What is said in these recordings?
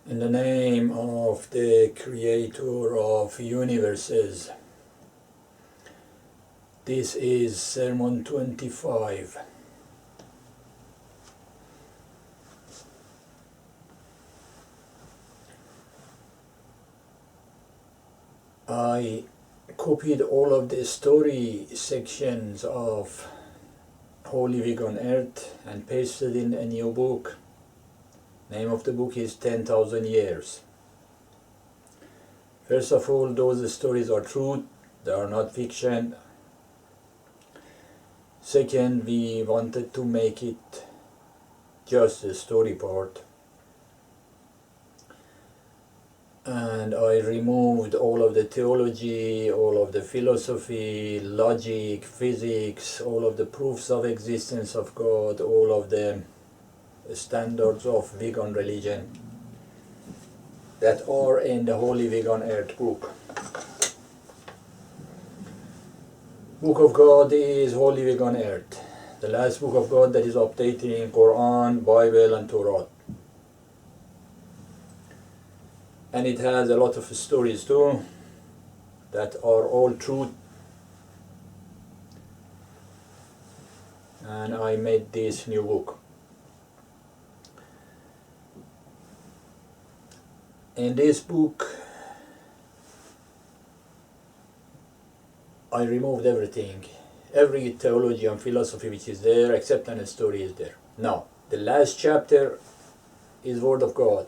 In the name of the Creator of universes. This is Sermon 25. I copied all of the story sections of Holy Week on Earth and pasted in a new book. Name of the book is 10,000 Years. First of all, those stories are truth, they are not fiction. Second, we wanted to make it just the story part. And I removed all of the theology, all of the philosophy, logic, physics, all of the proofs of existence of God, all of the standards of vegan religion that are in the Holy Week on Earth book. Book of God is Holy Week on Earth, the last book of God that is updating Quran, Bible and Torah. And it has a lot of stories too that are all truth. And I made this new book. In this book, I removed everything, every theology and philosophy which is there, except an story is there. Now, the last chapter is Word of God,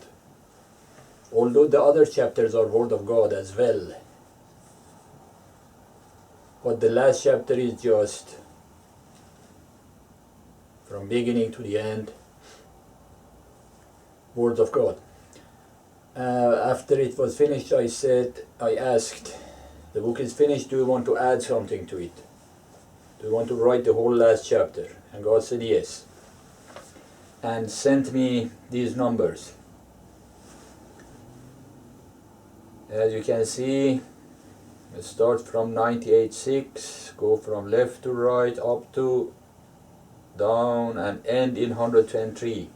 although the other chapters are Word of God as well. But the last chapter is just from beginning to the end, Word of God. After it was finished, I asked, the book is finished, do you want to add something to it? Do you want to write the whole last chapter? And God said yes. And sent me these numbers. As you can see, it starts from 98.6, go from left to right, up to down, and end in 103.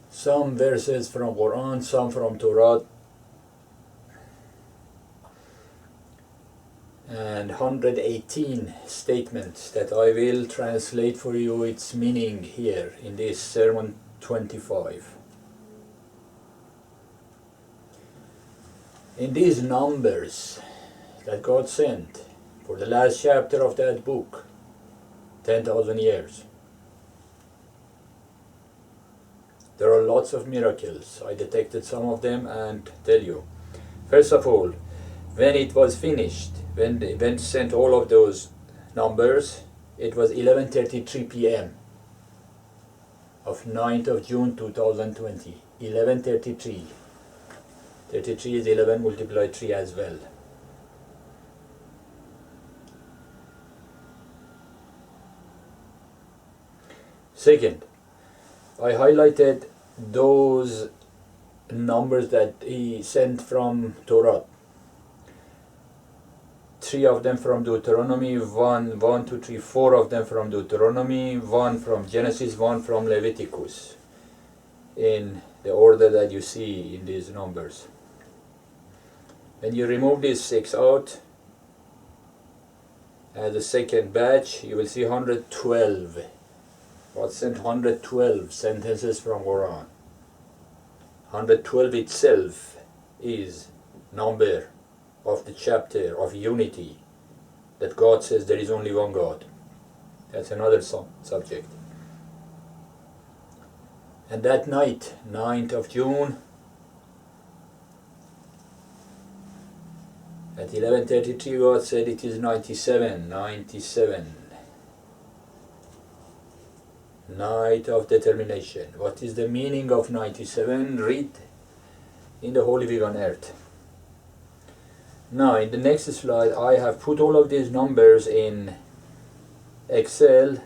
Some verses from Quran, some from Torah, and 118 statements that I will translate for you its meaning here in this Sermon 25. In these numbers that God sent for the last chapter of that book, 10,000 years, there are lots of miracles. I detected some of them and tell you. First of all, when it was finished, when the event sent all of those numbers, it was 11:33 p.m. of 9th of June 2020. 11:33. 33 is 11 multiplied 3 as well. Second, I highlighted those numbers that he sent from Torah. 3 of them from Deuteronomy, 1, 2, 3, 4 of them from Deuteronomy, 1 from Genesis, 1 from Leviticus, in the order that you see in these numbers. When you remove these 6 out, as a second batch, you will see 112. God sent 112 sentences from Quran. 112 itself is number of the chapter of unity, that God says there is only one God. That's another subject. And that night, 9th of June, at 11:33, God said it is 97. Night of determination. What is the meaning of 97? Read in the Holy Week on Earth. Now, in the next slide, I have put all of these numbers in Excel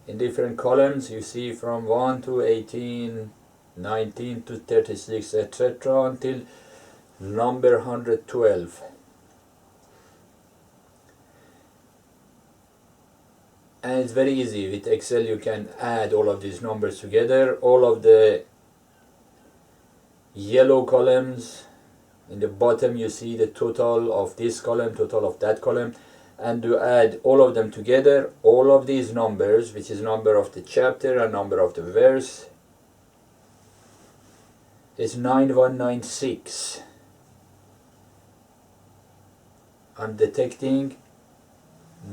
in different columns. You see from 1 to 18, 19 to 36, etc. until number 112. And it's very easy. With Excel you can add all of these numbers together. All of the yellow columns, in the bottom you see the total of this column, total of that column, and to add all of them together, all of these numbers, which is number of the chapter and number of the verse, is 9196. I'm detecting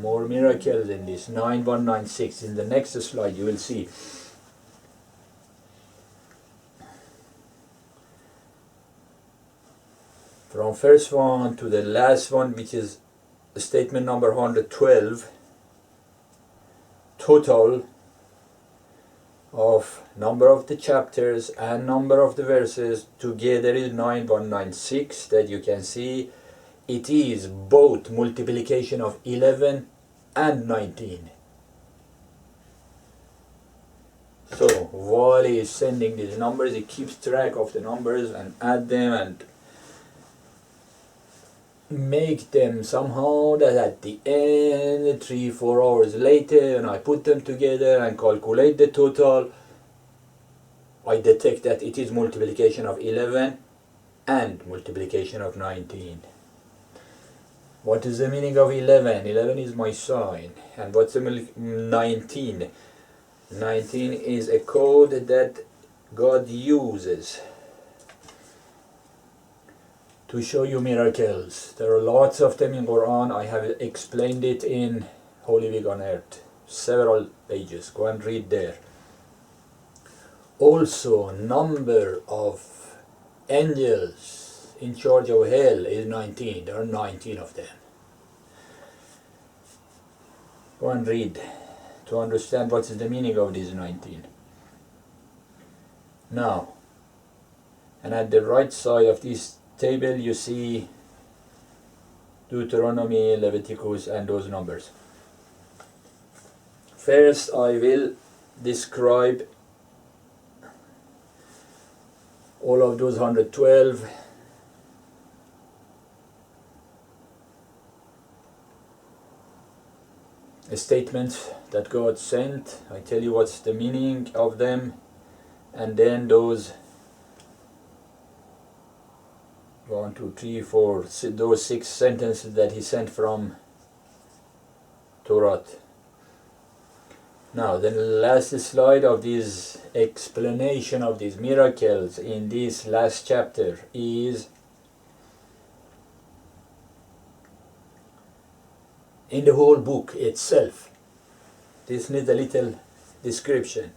more miracles in this. 9196. In the next slide you will see. From first one to the last one, which is statement number 112, total of number of the chapters and number of the verses together is 9196. That you can see it is both multiplication of 11 and 19. So while he is sending these numbers, he keeps track of the numbers and add them and make them somehow that at the end, 3-4 hours later, and I put them together and calculate the total, I detect that it is multiplication of 11 and multiplication of 19. What is the meaning of 11? 11 is my sign. And what's the 19? 19 is a code that God uses to show you miracles. There are lots of them in Quran. I have explained it in Holy Week on Earth, several pages. Go and read there. Also, number of angels in charge of hell is 19. There are 19 of them. Go and read to understand what is the meaning of these 19. Now, and at the right side of this table you see Deuteronomy, Leviticus and those numbers. First I will describe all of those 112 statements that God sent. I tell you what's the meaning of them, and then those 1, 2, 3, 4, those 6 sentences that he sent from Torah. Now the last slide of this explanation of these miracles in this last chapter is in the whole book itself. This needs a little description.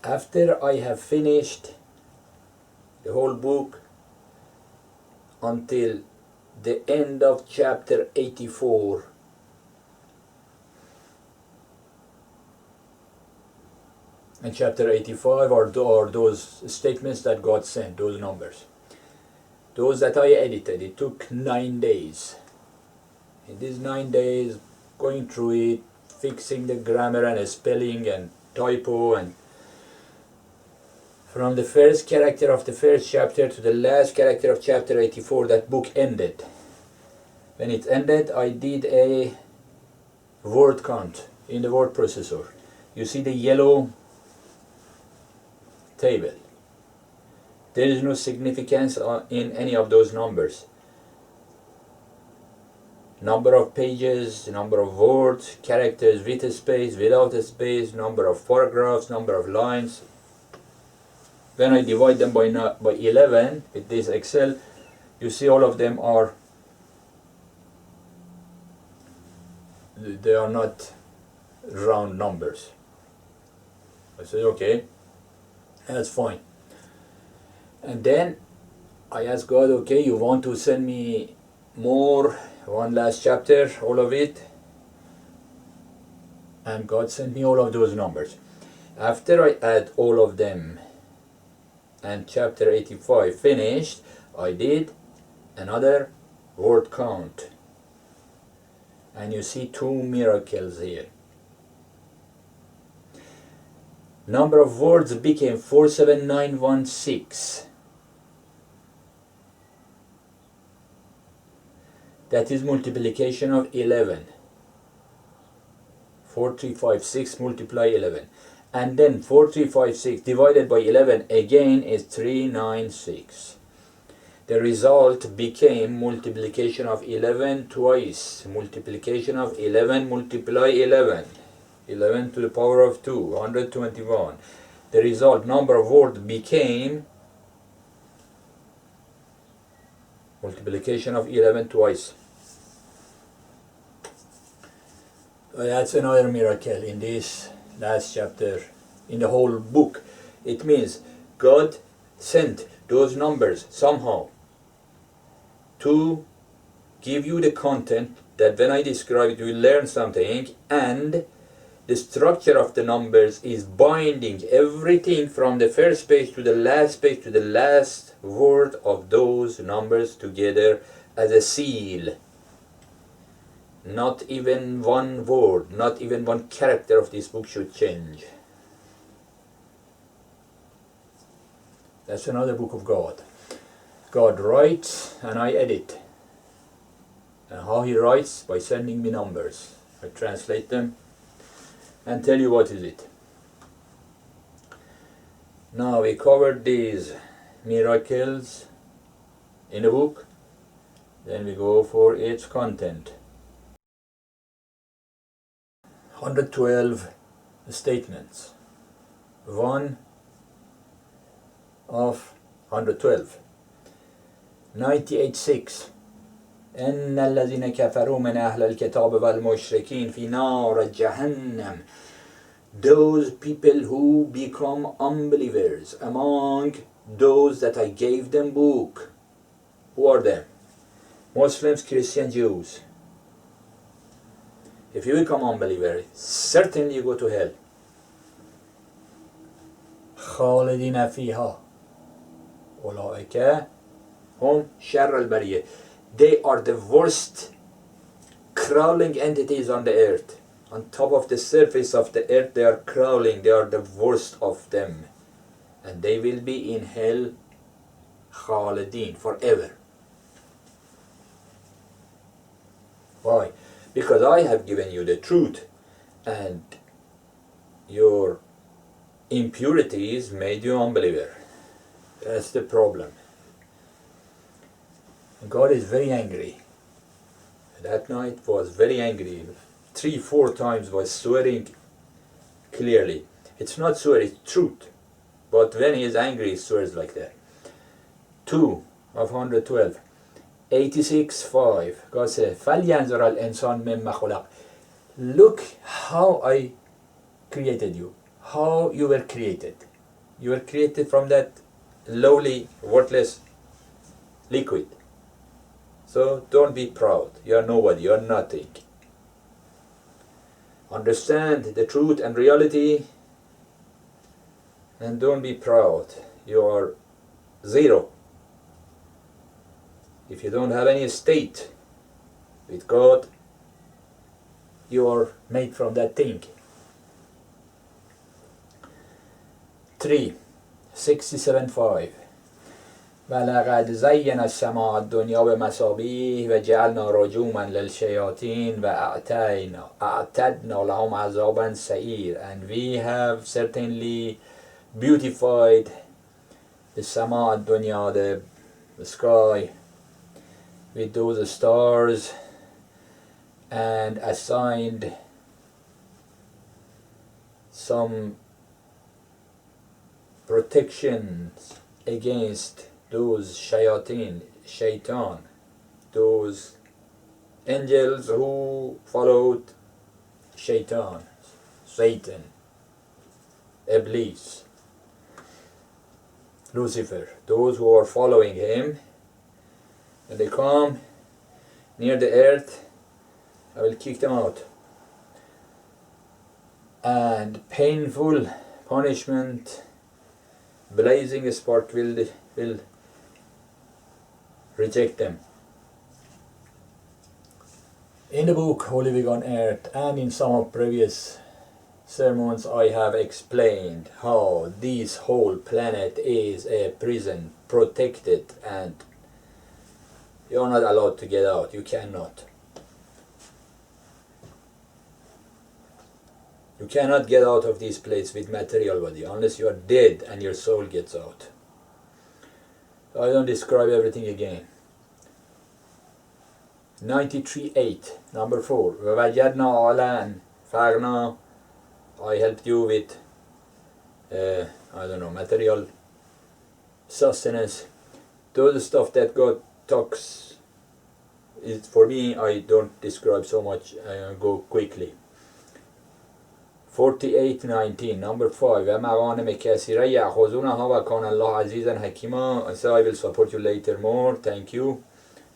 After I have finished the whole book until the end of chapter 84, and chapter 85 are those statements that God sent, those numbers. Those that I edited, it took 9 days. In these 9 days, going through it, fixing the grammar and spelling and typo, and from the first character of the first chapter to the last character of chapter 84, that book ended. When it ended, I did a word count in the word processor. You see the yellow table. There is no significance in any of those numbers. Number of pages, number of words, characters with a space, without a space, number of paragraphs, number of lines. When I divide them by 11 with this Excel, you see all of them are, they are not round numbers. I say, okay, that's fine. And then I asked God, okay, you want to send me more, one last chapter, all of it? And God sent me all of those numbers. After I add all of them and chapter 85 finished, I did another word count. And you see 2 miracles here. Number of words became 47916. That is multiplication of 11. 4356 multiply 11. And then 4356 divided by 11 again is 396. The result became multiplication of 11 twice. Multiplication of 11 multiply 11. 11 to the power of 2, 121. The result number of words became multiplication of 11 twice. That's another miracle in this last chapter, in the whole book. It means God sent those numbers somehow to give you the content that when I describe it, you will learn something, and the structure of the numbers is binding everything from the first page to the last page to the last word of those numbers together as a seal. Not even one word, not even one character of this book should change. That's another book of God. God writes and I edit. And how he writes? By sending me numbers. I translate them and tell you what is it. Now we covered these miracles in the book. Then we go for its content. 112 statements. One of 112. 98:6. إن الذين كفروا من أهل الكتاب والمشركين في نار جهنم. Those people who become unbelievers among those that I gave them book. Who are them? Muslims, Christians, Jews. If you become unbeliever, certainly you go to hell. خالدين فيها أولئك هم شر البرية. They are the worst crawling entities on the earth. On top of the surface of the earth they are crawling. They are the worst of them. And they will be in hell خالدين, forever. Why? Because I have given you the truth, and your impurities made you unbeliever. That's the problem. God is very angry. That night was very angry. 3-4 times was swearing clearly. It's not swear, it's truth. But when he is angry, he swears like that. 2 of 112. 86:5. God said, فَلْيَنْظُرَ الْإِنسَانُ مِمَّا خُلِقَ. Look how I created you. How you were created. You were created from that lowly, worthless liquid. So don't be proud. You are nobody. You are nothing. Understand the truth and reality, and don't be proud. You are zero. If you don't have any state with God, you are made from that thing. 3. 67:5. ولقد زينا السماء الدنيا بمصابيح وجعلنا رجوما للشياطين وأعتدنا لهم عذابا سعير. And we have certainly beautified the Sama Dunya, the sky, with those stars, and assigned some protections against those shaitan, those angels who followed shaitan, Satan, Iblis, Lucifer, those who are following him. When they come near the earth, I will kick them out. And painful punishment, blazing spark will reject them. In the book Holy Week on Earth and in some of previous sermons I have explained how this whole planet is a prison, protected and You're not allowed to get out. You cannot. You cannot get out of this place with material body unless you are dead and your soul gets out. I don't describe everything again. 93.8, number 4. وَوَجَدْنَا عَلًا فَأَغْنَا. I helped you with, material sustenance. Those stuff that God talks, is for me, I don't describe so much, I go quickly. 48:19, number 5. وَمَغَانِمَ كَثِيرَةً يَأْخُذُونَهَا وَكَانَ اللَّهُ عَزِيزًا حَكِيمًا. So I will support you later more, thank you.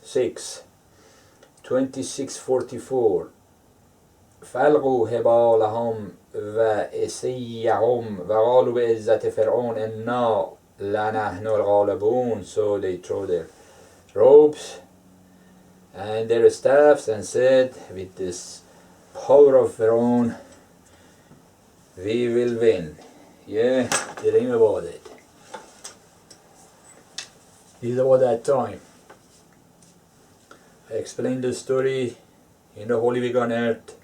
6. 26:44. فَأَلْقُوا حِبَالَهُمْ وَعِصِيَّهُمْ وَقَالُوا بِعِزَّةِ فِرْعَوْنَ إِنَّا لَنَحْنُ الْغَالِبُونَ. So they throw their ropes and their staffs and said, with this power of Pharaoh, we will win. Yeah, dream about it. This is about that time. I explained the story in the Holy Week on Earth.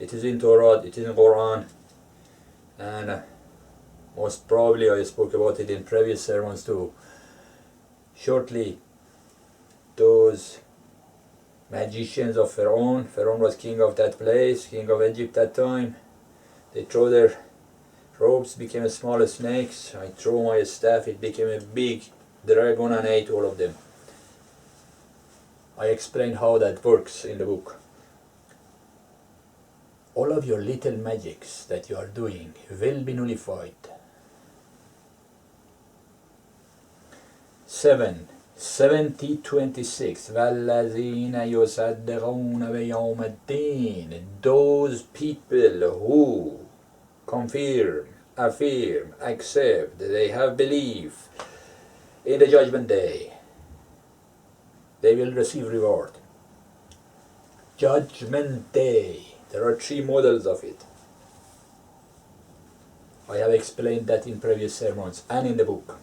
It is in Torah, it is in Quran, and most probably I spoke about it in previous sermons too. Shortly, those magicians of Pharaoh was king of that place, king of Egypt that time. They throw their ropes, became small snakes. I throw my staff, it became a big dragon and ate all of them. I explain how that works in the book. All of your little magics that you are doing will be nullified. 7. 70:26. وَالَّذِينَ يُصَدِّقُونَ بِيَوْمِ الدِّينِ. Those people who confirm, affirm, accept, they have belief in the judgment day, they will receive reward. Judgment day. There are 3 models of it. I have explained that in previous sermons and in the book.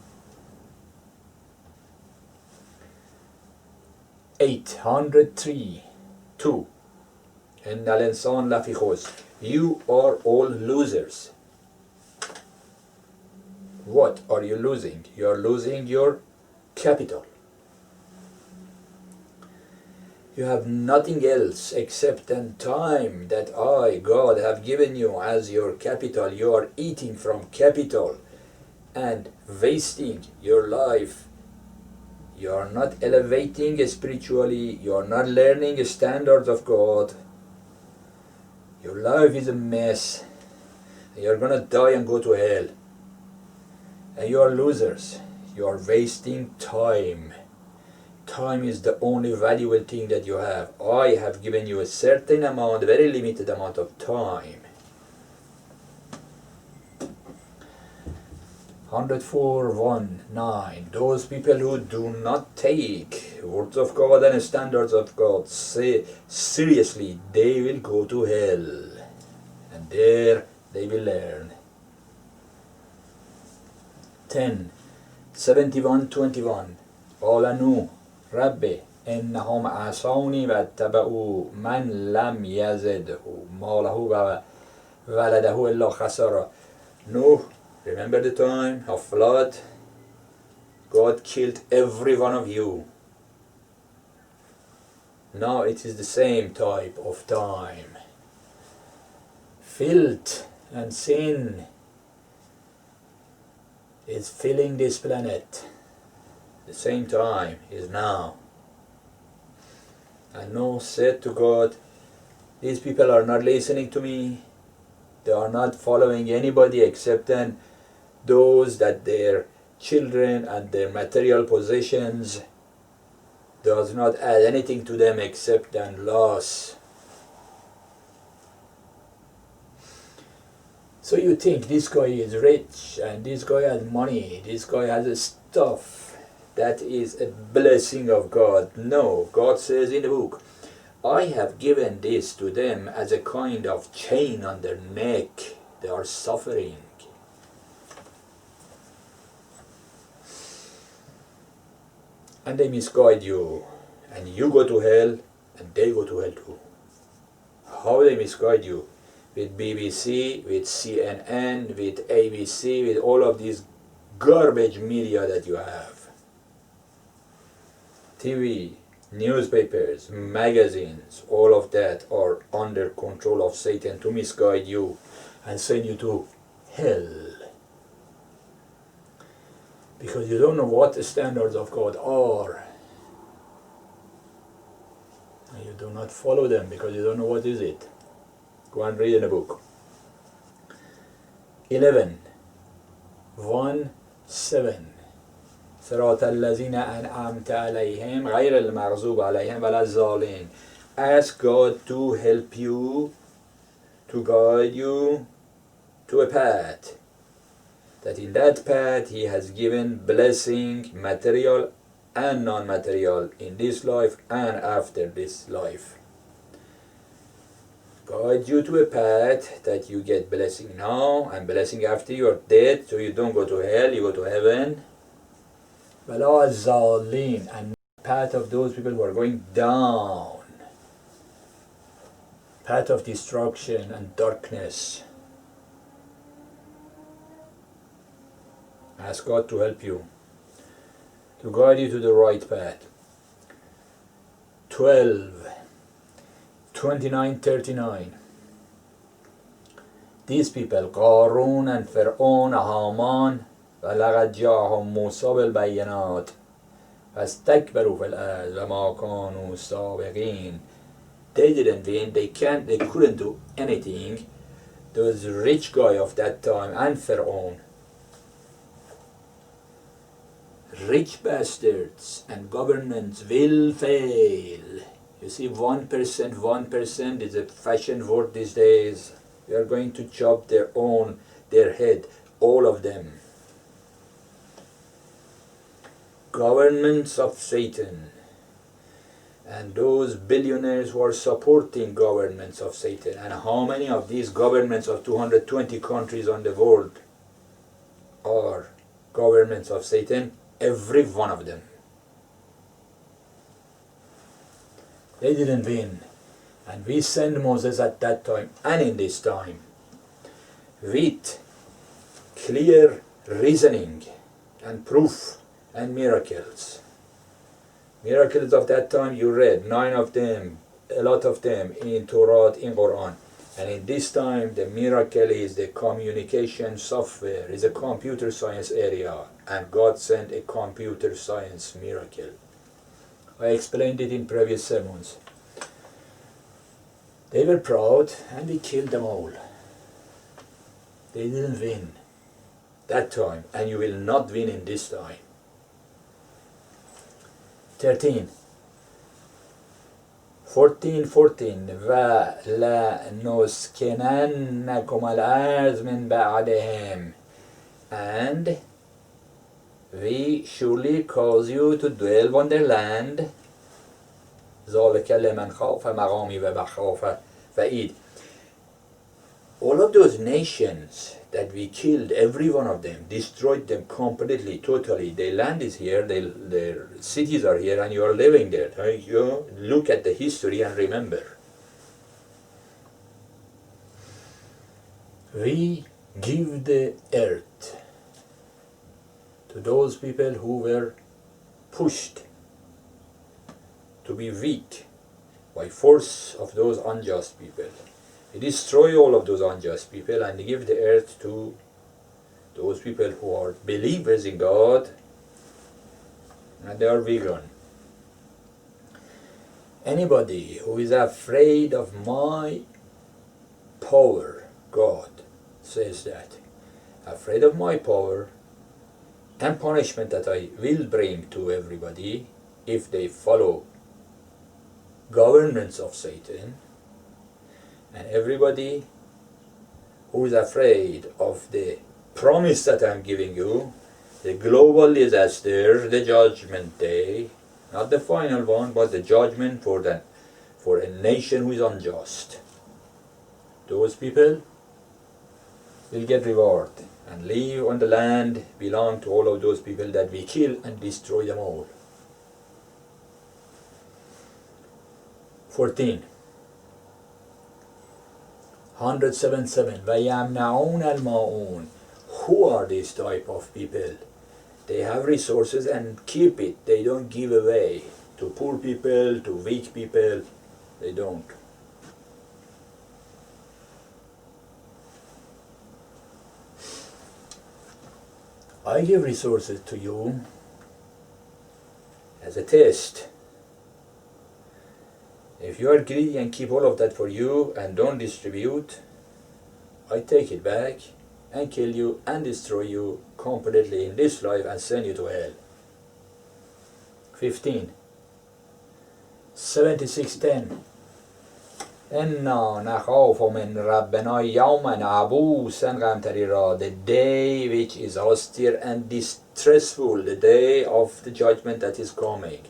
803:2. إِنَّ الْإِنسَانَ لَفِي خُسْرٍ. You are all losers. What are you losing? You are losing your capital. You have nothing else except the time that I, God, have given you as your capital. You are eating from capital and wasting your life. You are not elevating spiritually. You are not learning the standards of God. Your life is a mess. You are going to die and go to hell. And you are losers. You are wasting time. Time is the only valuable thing that you have. I have given you a certain amount, very limited amount of time. 104:1-9. Those people who do not take words of God and standards of God seriously, they will go to hell. And there they will learn. 10. 71:21. قال نوح رب إنهم عصوني واتبعوا من لم يزده ماله وولده إلا خسارا. Noah, remember the time of flood? God killed every one of you. Now it is the same type of time. Filth and sin is filling this planet. The same time is now. And Noah said to God, these people are not listening to me. They are not following anybody except then those that their children and their material possessions does not add anything to them except then loss. So you think this guy is rich and this guy has money, this guy has stuff. That is a blessing of God. No, God says in the book, I have given this to them as a kind of chain on their neck. They are suffering. And they misguide you and you go to hell and they go to hell too. How they misguide you with BBC, with CNN, with ABC, with all of these garbage media that you have. TV, newspapers, magazines, all of that are under control of Satan to misguide you and send you to hell. Because you don't know what the standards of God are. And you do not follow them because you don't know what is it. Go and read in a book. 11:1-7 صراط الذين أنعمت عليهم غير المغضوب عليهم ولا الضالين. Ask God to help you, to guide you to a path. That in that path He has given blessing, material and non-material, in this life and after this life. Guide you to a path that you get blessing now and blessing after you are dead, so you don't go to hell, you go to heaven. وَلَا الضَّالِّينَ, and path of those people who are going down, path of destruction and darkness. Ask God to help you, to guide you to the right path. 12:29-39. These people, Qarun and Fir'aun, Haman, وَلَقَدْ جَاءَهُم مُوسَى بِالْبَيِّنَاتِ فَاسْتَكْبَرُوا فِي الْأَرْضِ وَمَا كَانُوا سَابِقِينَ. They didn't win, they couldn't do anything. Those rich guy of that time and Fir'aun, rich bastards and governments will fail. You see, 1% is a fashion word these days. We are going to chop their head, all of them. Governments of Satan, and those billionaires who are supporting governments of Satan. And how many of these governments of 220 countries on the world are governments of Satan? Every one of them. They didn't win. And we send Moses at that time and in this time with clear reasoning and proof and miracles. Miracles of that time you read, 9 of them, a lot of them in Torah, in Quran. And in this time the miracle is the communication software, is a computer science area, and God sent a computer science miracle. I explained it in previous sermons. They were proud and we killed them all. They didn't win that time, and you will not win in this time. 14:14 وَلَنُسْكِنَنَّكُمُ الْأَرْضَ مِنْ بَعْدِهِمْ, and we surely cause you to dwell on their land. ذَلِكَ لِمَنْ خَافَ مَقَامِي وَخَافَ وَعِيدِ. All of those nations that we killed, every one of them, destroyed them completely, totally. Their land is here, their cities are here, and you are living there. You look at the history and remember. We give the earth to those people who were pushed to be weak by force of those unjust people. We destroy all of those unjust people and give the earth to those people who are believers in God and they are vegan. Anybody who is afraid of my power, God says that, afraid of my power and punishment that I will bring to everybody if they follow governments of Satan, and everybody who is afraid of the promise that I'm giving you, the global disaster, the judgment day, not the final one, but the judgment for a nation who is unjust. Those people will get reward and live on the land belong to all of those people that we kill and destroy them all. 14. 177. وَيَمْنَعُونَ الْمَاعُونَ. Who are these type of people? They have resources and keep it. They don't give away to poor people, to weak people. They don't. I give resources to you as a test. If you are greedy and keep all of that for you and don't distribute, I take it back and kill you and destroy you completely in this life and send you to hell. 15. 76:10. إِنَّا نَخَافُ مِنْ رَبِّنَا يَوْمًا عَبُوسًا قَمْطَرِيرًا. The day which is austere and distressful, the day of the judgment that is coming.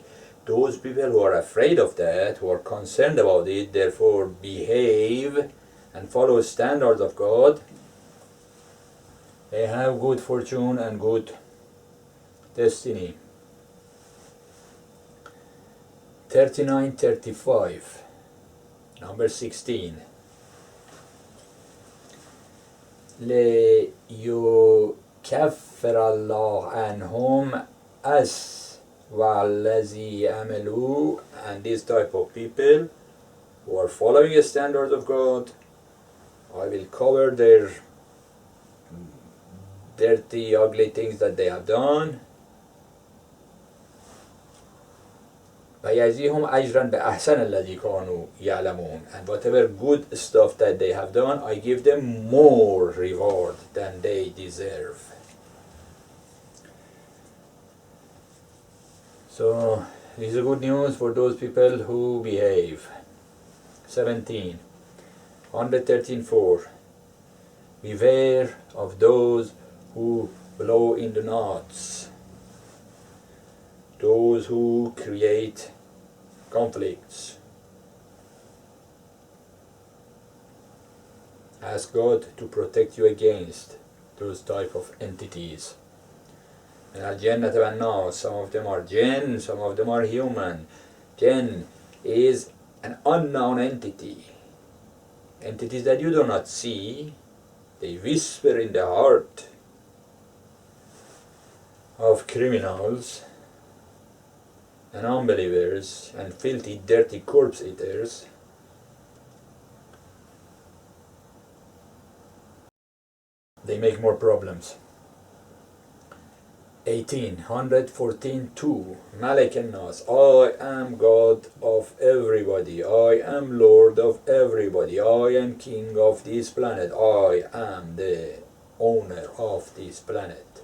Those people who are afraid of that, who are concerned about it, therefore behave and follow standards of God, they have good fortune and good destiny. 39:35. Number 16. لِيُكَفِّرَ اللَّهُ عَنْهُمْ أَسْوَأَ الَّذِي عَمِلُوا. And this type of people who are following the standards of God, I will cover their dirty, ugly things that they have done. وَيَجْزِيهُمْ أَجْرًا بِأَحْسَنِ الَّذِي كَانُوا يَعْلَمُونَ. And whatever good stuff that they have done, I give them more reward than they deserve. So, this is good news for those people who behave. 17. 113:4. Beware of those who blow in the knots, those who create conflicts. Ask God to protect you against those type of entities. And al-Jannah wan-nas, some of them are jinn, some of them are human. Jinn is an unknown entity. Entities that you do not see, they whisper in the heart of criminals and unbelievers and filthy, dirty corpse eaters. They make more problems. 114:2. Malik an-Nas. I am God of everybody. I am Lord of everybody. I am King of this planet. I am the owner of this planet.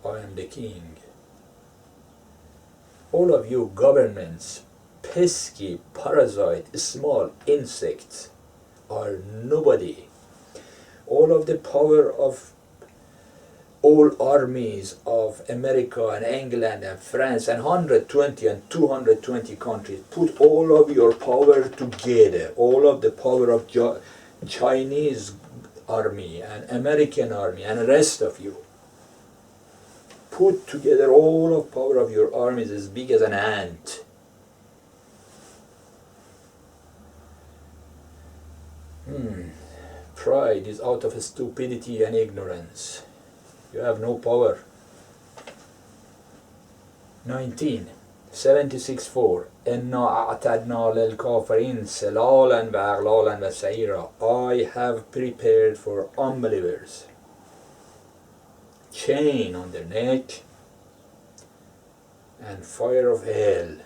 I am the King. All of you governments, pesky, parasite, small insects are nobody. All of the power of all armies of America and England and France and 120 and 220 countries, put all of your power together, all of the power of Chinese army and American army and the rest of you, put together all of power of your armies as big as an ant. Pride is out of stupidity and ignorance. You have no power. 19. 76:4. إِنَّا أَعْتَدْنَا لِلْكَافِرِينَ سِلَالًا وَأَغْلَالًا وَسَعِيرًا. I have prepared for unbelievers chain on their neck and fire of hell.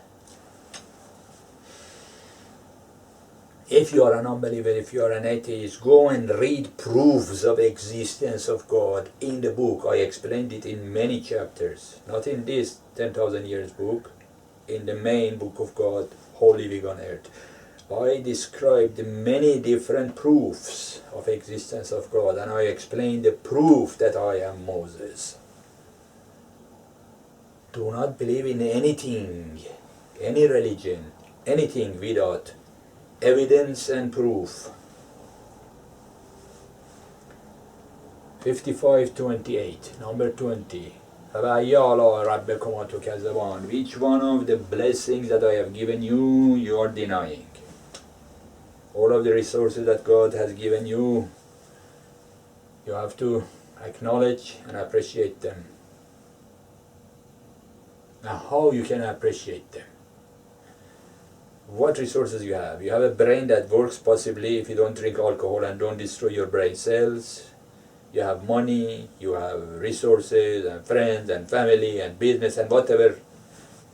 If you are an unbeliever, if you are an atheist, go and read proofs of existence of God in the book. I explained it in many chapters, not in this 10,000 years book, in the main book of God, Whole Living on Earth. I described many different proofs of existence of God, and I explained the proof that I am Moses. Do not believe in anything, any religion, anything without evidence and proof. 55:28, number 20. فَبَأَيِّ آلَاءِ رَبِّكُمَا تُكَذِّبَانِ. Which one of the blessings that I have given you, you are denying? All of the resources that God has given you, you have to acknowledge and appreciate them. Now, how you can appreciate them? What resources you have? You have a brain that works possibly if you don't drink alcohol and don't destroy your brain cells. You have money, you have resources and friends and family and business and whatever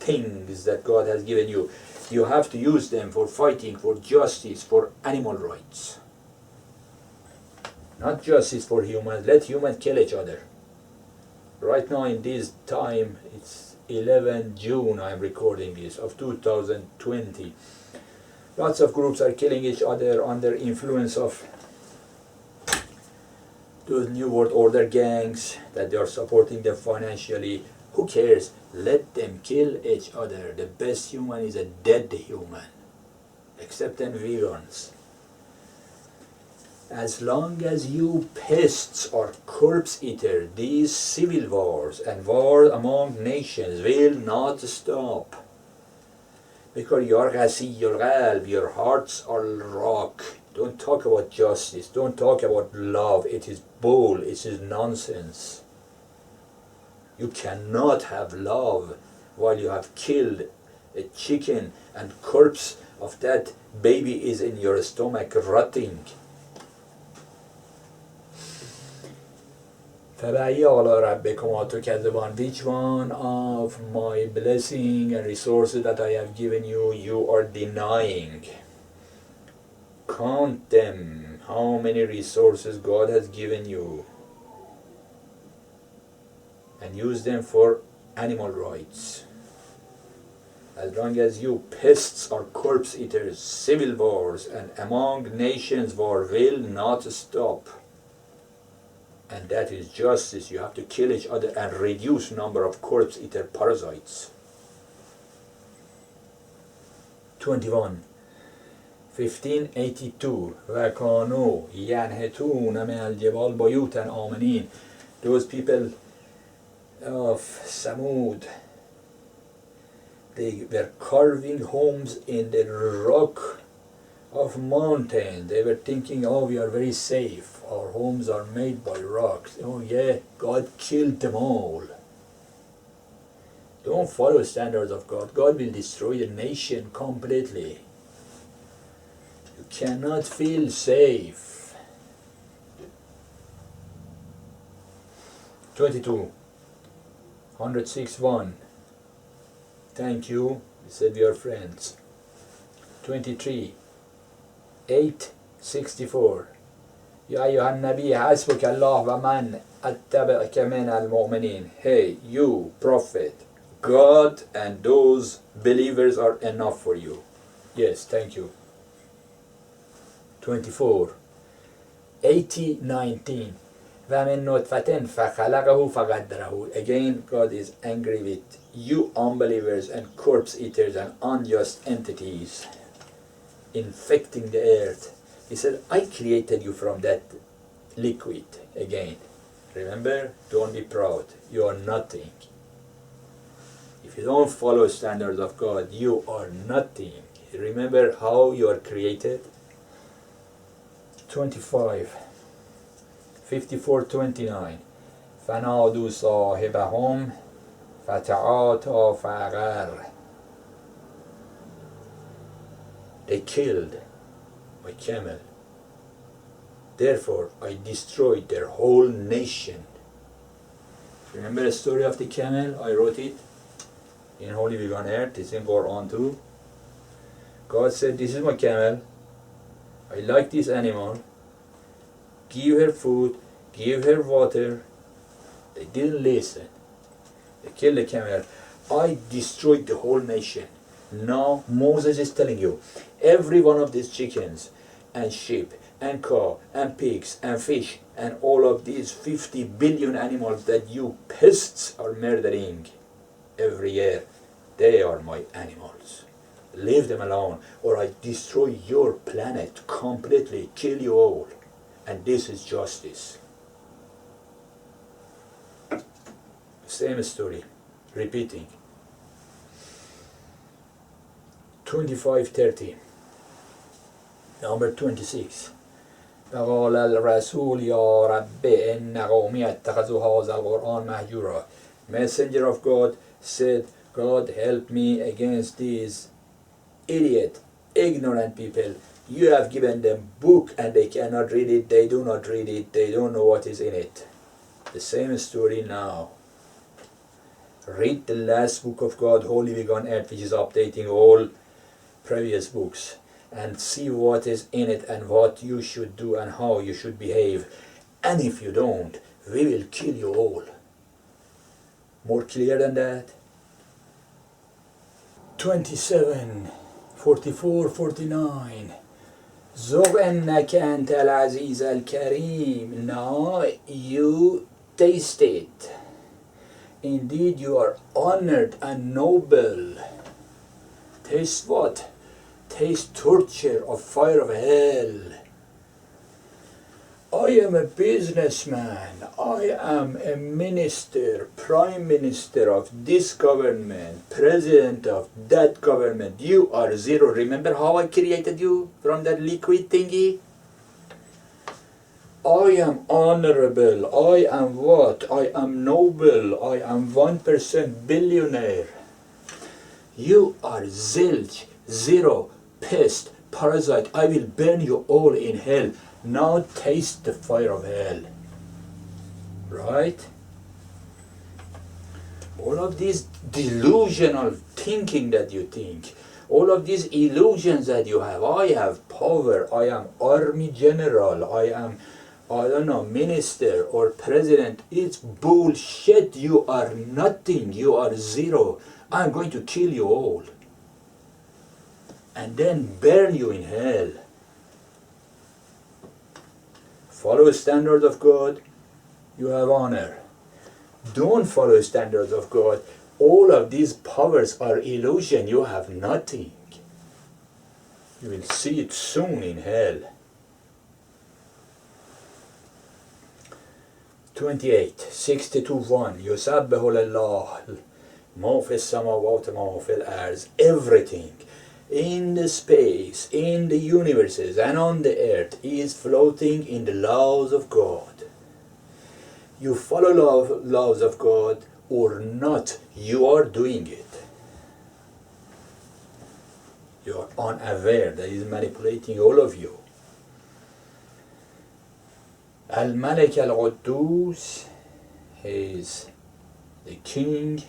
things that God has given you. You have to use them for fighting for justice, for animal rights. Not justice for humans. Let humans kill each other. Right now in this time, it's 11 June I'm recording this, of 2020. Lots of groups are killing each other under influence of those New World Order gangs that they are supporting them financially. Who cares? Let them kill each other. The best human is a dead human, except in vegans. As long as you pests are corpse eater, these civil wars and wars among nations will not stop. Because your qalb, your hearts are rock. Don't talk about justice. Don't talk about love. It is bull. It is nonsense. You cannot have love while you have killed a chicken and corpse of that baby is in your stomach rotting. فَبَأَيِّ آلَاءِ رَبِّكُمَا تُكَذِّبَانِ? Which one of my blessing and resources that I have given you, you are denying? Count them, how many resources God has given you, and use them for animal rights. As long as you pests are corpse eaters, civil wars and among nations war will not stop. And that is justice. You have to kill each other and reduce number of corpse eater parasites. 21. 1582 وَكَانُوا يَنْحِتُونَ مِنَ الْجِبَالِ بُيُوتًا آمِنِينَ. Those people of Samud, they were carving homes in the rock of mountain. They were thinking, oh, we are very safe. Our homes are made by rocks. Oh yeah, God killed them all. Don't follow standards of God. God will destroy the nation completely. You cannot feel safe. 22. 106.1. Thank you. We said we are friends. 23. 8:64. يا أيها النبي حسبك الله ومن اتبعك من المؤمنين. Hey, you prophet, God and those believers are enough for you. Yes, thank you. 24. 80:19. وَمِن نُطْفَةٍ فَخَلَقَهُ فَقَدَّرَهُ. Again, God is angry with you unbelievers and corpse eaters and unjust entities infecting the earth. He said, I created you from that liquid again. Remember, don't be proud. You are nothing. If you don't follow standards of God, you are nothing. Remember how you are created? 25. 54:29. فَنَادُوا صَاحِبَهُمْ فَتَعَاطَىٰ فَعَقَرَ. They killed my camel. Therefore, I destroyed their whole nation. Remember the story of the camel? I wrote it in Holy Vegan Earth. It's in Quran too. God said, this is my camel. I like this animal. Give her food. Give her water. They didn't listen. They killed the camel. I destroyed the whole nation. Now Moses is telling you, every one of these chickens and sheep and cow and pigs and fish and all of these 50 billion animals that you pests are murdering every year, they are my animals. Leave them alone or I destroy your planet completely, kill you all. And this is justice. Same story, repeating. 25:30. Number 26. فقال الرسول يا رب إن قومي اتخذوا هذا القرآن مهجورا. Messenger of God said, God help me against these idiot, ignorant people. You have given them book and they cannot read it, they do not read it, they don't know what is in it. The same story now. Read the last book of God, Holy Week on Earth, which is updating all previous books, and see what is in it and what you should do and how you should behave. And if you don't, we will kill you all. More clear than that? 27, 44, 49. ذُقْ إِنَّكَ أَنْتَ الْعَزِيزَ الْكَرِيمُ. Now you taste it. Indeed you are honored and noble. Taste what? Taste torture of fire of hell. I am a businessman. I am a minister, prime minister of this government, president of that government. You are zero. Remember how I created you from that liquid thingy? I am honorable. I am what? I am noble. I am 1% billionaire. You are zilch, zero, pest, parasite. I will burn you all in hell. Now taste the fire of hell. Right? All of this delusional thinking that you think, all of these illusions that you have. I have power. I am army general. I am, I don't know, minister or president. It's bullshit. You are nothing. You are zero. I'm going to kill you all. And then burn you in hell. Follow the standards of God, you have honor. Don't follow the standards of God. All of these powers are illusion. You have nothing. You will see it soon in hell. 28, 62:1. يسبح لله ما في السماوات ما في الأرض. Everything in the space, in the universes, and on the earth is floating in the laws of God. You follow laws of God or not, you are doing it. You are unaware that is manipulating all of you. Al-Malik al-Quddus is the king,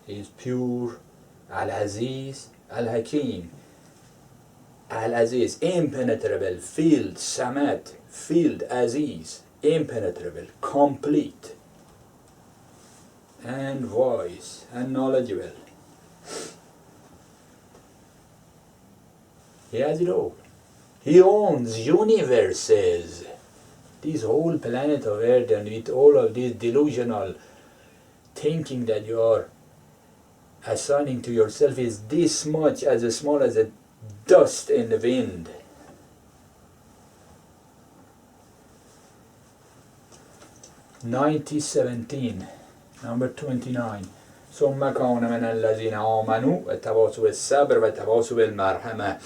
he is pure. Al-Aziz, Al-Hakim. Al-Aziz, impenetrable, filled, Samad, filled, Aziz, impenetrable, complete, and wise, and knowledgeable. He has it all. He owns universes. This whole planet of Earth, and with all of this delusional thinking that you are assigning to yourself, is this much, as small as a dust in the wind. Number 29. ثم كان من الذين آمنوا وتواصوا بالصبر وتواصوا بالمرحمة.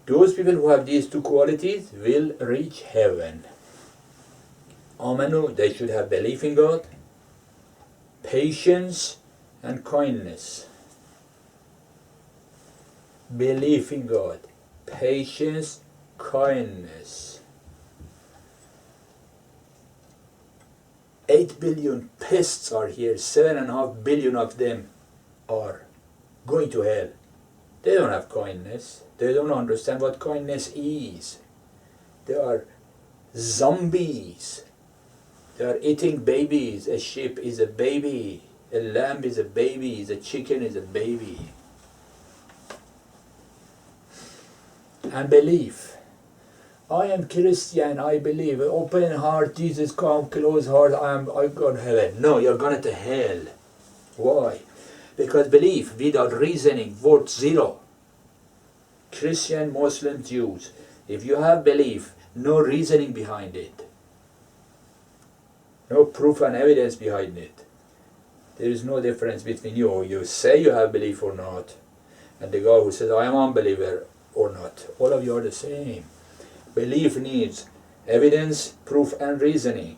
Those people who have these two qualities will reach heaven. Amanu, they should have belief in God, patience, and kindness. Belief in God, patience, kindness. 8 billion pests are here, 7.5 billion of them are going to hell. They don't have kindness. They don't understand what kindness is. They are zombies. They are eating babies. A sheep is a baby. A lamb is a baby. A chicken is a baby. And belief. I am Christian, I believe. Open heart, Jesus come, closed heart, I go to heaven. No, you're going to hell. Why? Because belief without reasoning worth zero. Christian, Muslim, Jews. If you have belief, no reasoning behind it, no proof and evidence behind it, there is no difference between you say you have belief or not, and the guy who says I am unbeliever or not. of you are the same. Belief needs evidence, proof, and reasoning.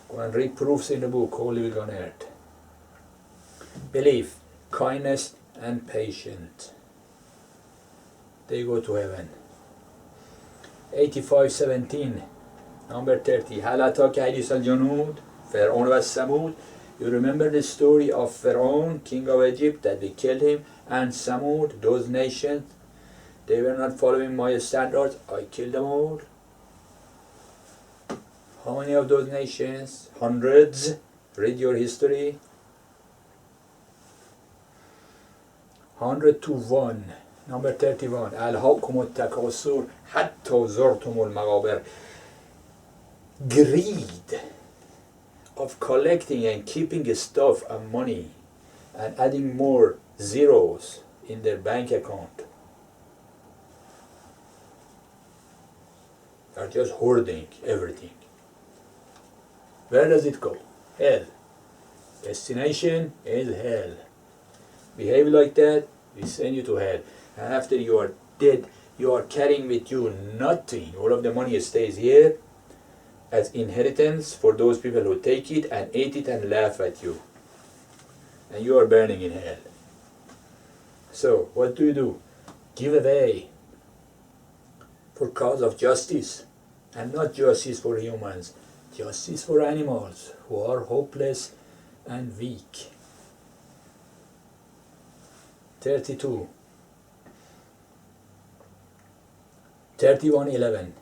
Go and read proofs in the book, Holy Week on Earth. Belief, kindness, and patience. They go to heaven. 85:17, number 30. هل أتاك حديث الجنود فرعون و ثمود. You remember the story of Pharaoh, king of Egypt, that we killed him, and Samud, those nations, they were not following my standards. I killed them all. How many of those nations? Hundreds. Read your history. 100 to 1. Number 31. ألهاكم التكاثر حتى زرتم المقابر. Greed of collecting and keeping stuff and money and adding more zeros in their bank account. They're just hoarding everything. Where does it go? Hell. Destination is hell. Behave like that, we send you to hell. And after you are dead, you are carrying with you nothing. All of the money stays here as inheritance for those people who take it and eat it and laugh at you. And you are burning in hell. So, what do? Give away for cause of justice. And not justice for humans. Justice for animals who are hopeless and weak. 32. 31:11.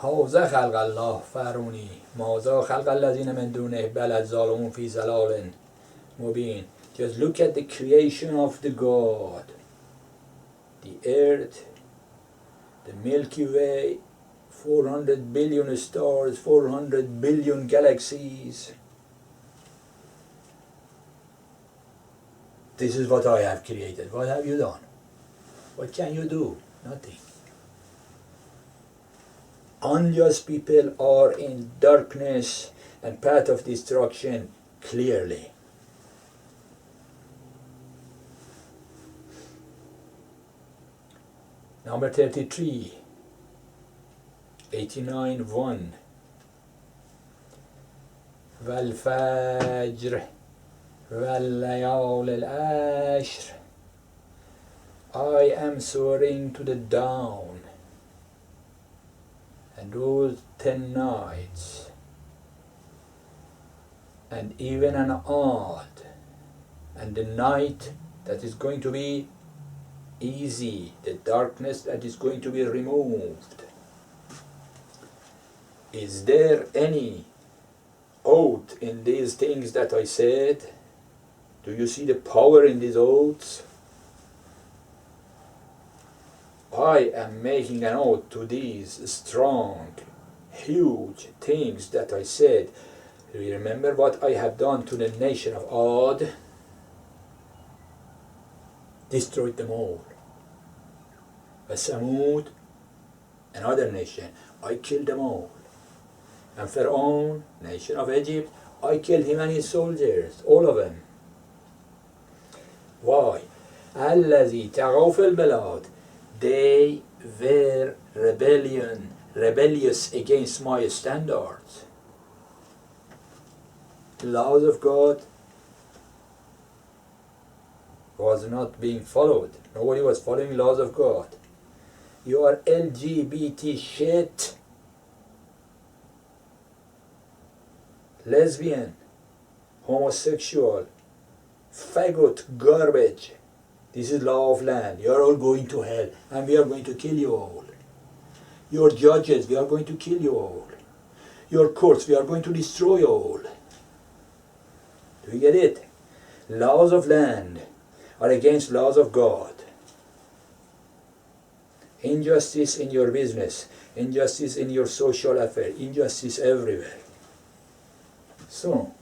هذا خلق الله فاروني ماذا خلق الذين من دونه بل الظالمون في ضلال مبين. Just look at the creation of the God. The earth, the Milky Way, 400 billion stars, 400 billion galaxies. This is what I have created. What have you done? What can you do? Nothing. Unjust people are in darkness and path of destruction clearly. Number 33. 89:1. والفجر والليال العشر. I am soaring to the dawn and those 10 nights and even an odd and the night that is going to be easy, the darkness that is going to be removed. Is there any oath in these things that I said? Do you see the power in these oaths? I am making an oath to these strong, huge things that I said. Do you remember what I have done to the nation of Ad? Destroyed them all. Samud, another nation, I killed them all. And Pharaoh, nation of Egypt, I killed him and his soldiers, all of them. Why? الذي طغوا في البلاد. They were rebellious against my standards. The laws of God was not being followed. Nobody was following laws of God. You are LGBT shit. Lesbian, homosexual, faggot, garbage. This is law of land. You are all going to hell and we are going to kill you all. Your judges, we are going to kill you all. Your courts, we are going to destroy you all. Do you get it? Laws of land are against laws of God. Injustice in your business, injustice in your social affair, injustice everywhere. So,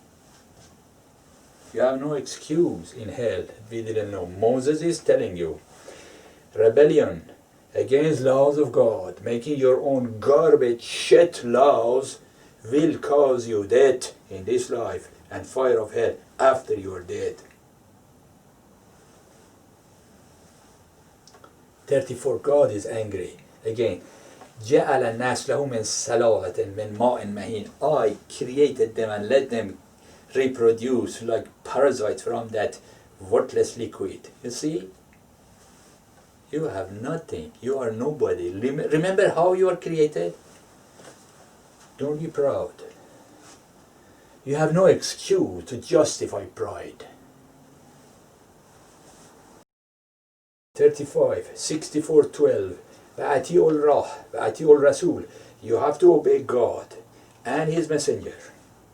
you have no excuse in hell. We didn't know. Moses is telling you, rebellion against laws of God, making your own garbage shit laws will cause you death in this life and fire of hell after you are dead. 34, God is angry. Again, جَعَلَ نَسْلَهُ مِنْ سَلَالَةٍ مِنْ مَاءٍ مَهِينٍ. I created them and let them reproduce like parasites from that worthless liquid. You see? You have nothing. You are nobody. Remember how you are created? Don't be proud. You have no excuse to justify pride. 35, 64:12. وَأَتِيعُوا الرَّهْ وَأَتِيعُوا الرَّسُولِ. You have to obey God and His messenger,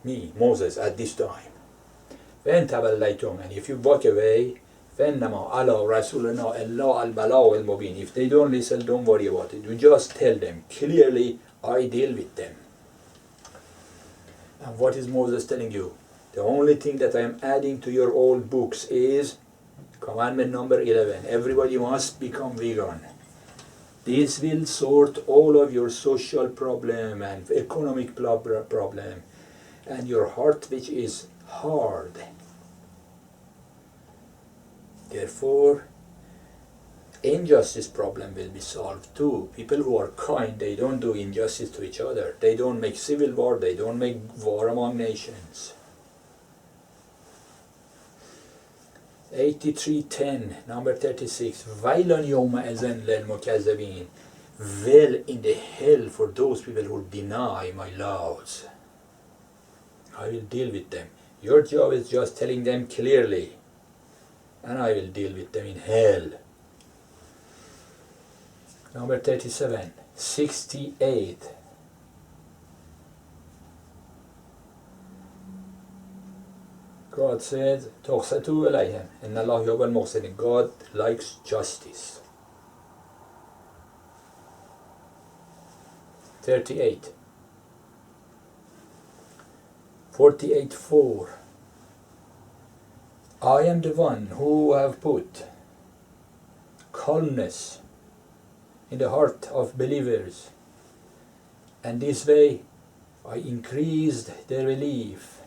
me, Moses, at this time. وَإِن تَوَلَّيْتُمْ. And if you walk away, فَإِنَّمَا عَلَى رَسُولِنَا إِلَّا الْبَلَاغُ الْمُبِينُ. If they don't listen, don't worry about it. You just tell them clearly, I deal with them. And what is Moses telling you? The only thing that I am adding to your old books is commandment number 11. Everybody must become vegan. This will sort all of your social problem and economic problem and your heart which is hard. Therefore, injustice problem will be solved too. People who are kind, they don't do injustice to each other. They don't make civil war. They don't make war among nations. 83:10, number 36. وَيْلٌ يَوْمَئِذٍ لِلْمُكَذِّبِينَ. Well in the hell for those people who deny my laws. I will deal with them. Your job is just telling them clearly, and I will deal with them in hell. Number 37, 68. God said, تُقْسَطُوا إِلَيْهِمْ إِنَّ اللَّهَ يُحِبُّ الْمُقْسِطِينَ. God likes justice. 38. 48:4. I am the one who have put calmness in the heart of believers, and this way I increased their belief,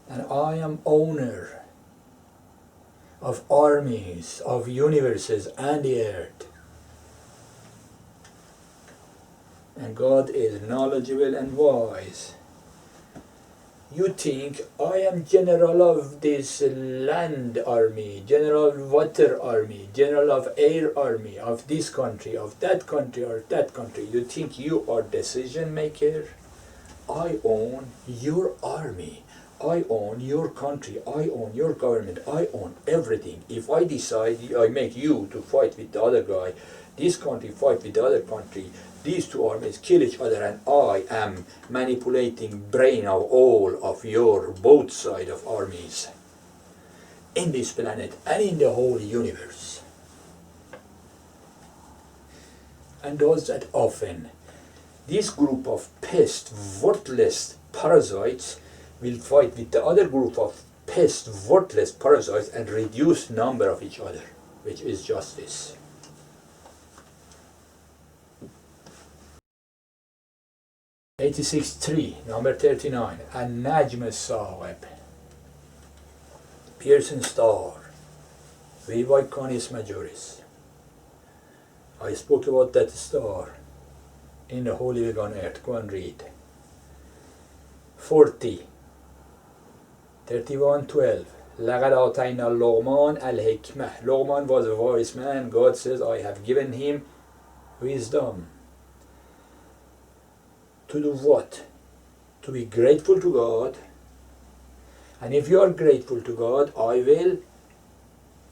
and I am owner of armies, of universes and the earth. And God is knowledgeable and wise. You think I am general of this land army, general water army, general of air army, of this country, of that country, or that country. You think you are decision maker? I own your army. I own your country. I own your government. I own everything. If I decide, I make you to fight with the other guy, this country fight with the other country, these two armies kill each other, and I am manipulating brain of all of your both side of armies in this planet and in the whole universe. And those that often, this group of pest, worthless parasites will fight with the other group of pest, worthless parasites and reduce number of each other, which is justice. (86.3), number 39. النجم الثاقب. Piercing star. Vivae Canis Majoris. I spoke about that star in the Holy Week on Earth. Go and read. 40. 31:12. لَقَدْ آتَيْنَا لُقْمَانَ الْحِكْمَةَ. Luqman was a wise man. God says, I have given him wisdom. To do what? To be grateful to God. And if you are grateful to God, I will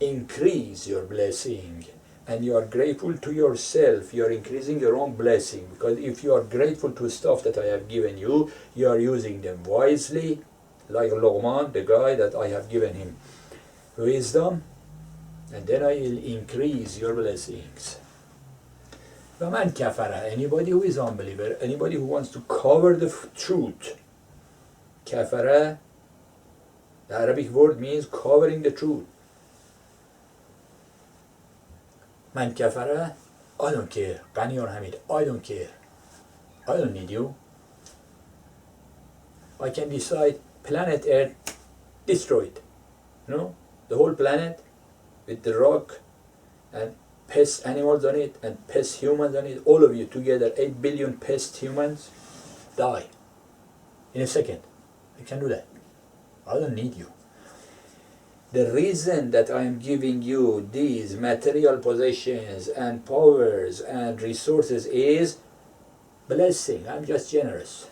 increase your blessing. And you are grateful to yourself, you are increasing your own blessing. Because if you are grateful to stuff that I have given you, you are using them wisely, like Luqman, the guy that I have given him wisdom, and then I will increase your blessings. وَمَنْ كَفَرَ. Anybody who is unbeliever, anybody who wants to cover the truth. كَفَرَ, the Arabic word means covering the truth. Man kafara, I don't care. Ghani or Hamid, I don't care. I don't need you. I can decide planet Earth destroyed. No? The whole planet with the rock and pest animals on it and pest humans on it, all of you together, 8 billion pest humans, die in a second. I can do that. I don't need you. The reason that I am giving you these material possessions and powers and resources is blessing. I'm just generous.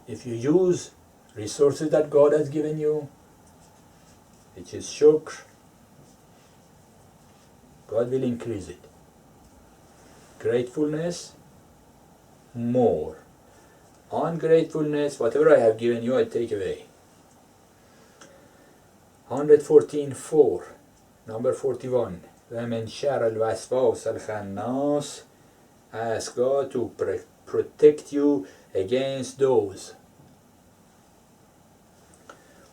If you use resources that God has given you, which is shukr, God will increase it. Gratefulness, more. Ungratefulness, whatever I have given you, I take away. 114.4, number 41. وَمِنْ شَرِّ الْوَسْوَاسِ الْخَنَّاسِ. Ask God to protect you against those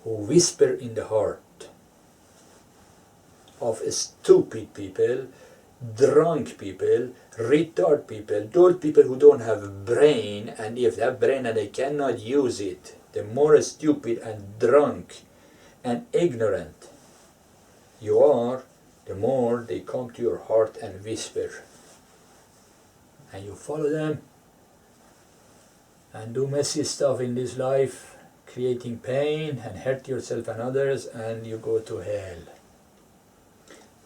who whisper in the heart of stupid people, drunk people, retard people, those people who don't have brain, and if they have brain and they cannot use it, the more stupid and drunk and ignorant you are, the more they come to your heart and whisper. And you follow them and do messy stuff in this life, creating pain and hurt yourself and others, and you go to hell.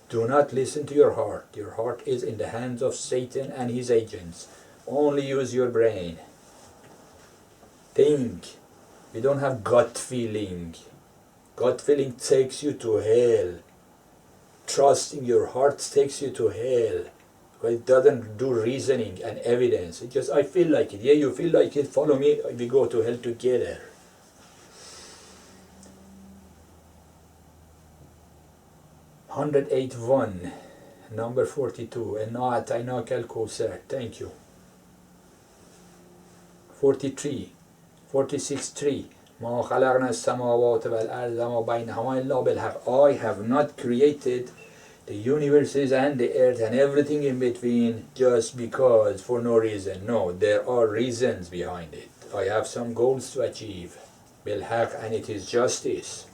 Do not listen to your heart. Your heart is in the hands of Satan and his agents. Only use your brain. Think. You don't have gut feeling. Gut feeling takes you to hell. Trusting your heart takes you to hell. But it doesn't do reasoning and evidence. It just, I feel like it. Yeah, you feel like it. Follow me. We go to hell together. Hundred 108.1, number 42. And أعطيناك الكوثر. Thank you. 43. 46.3. ما خلقنا السماوات والأرض وما بينهما إلا بالحق. I have not created the universes and the earth and everything in between just because, for no reason. No, there are reasons behind it. I have some goals to achieve. بالحق, and it is justice.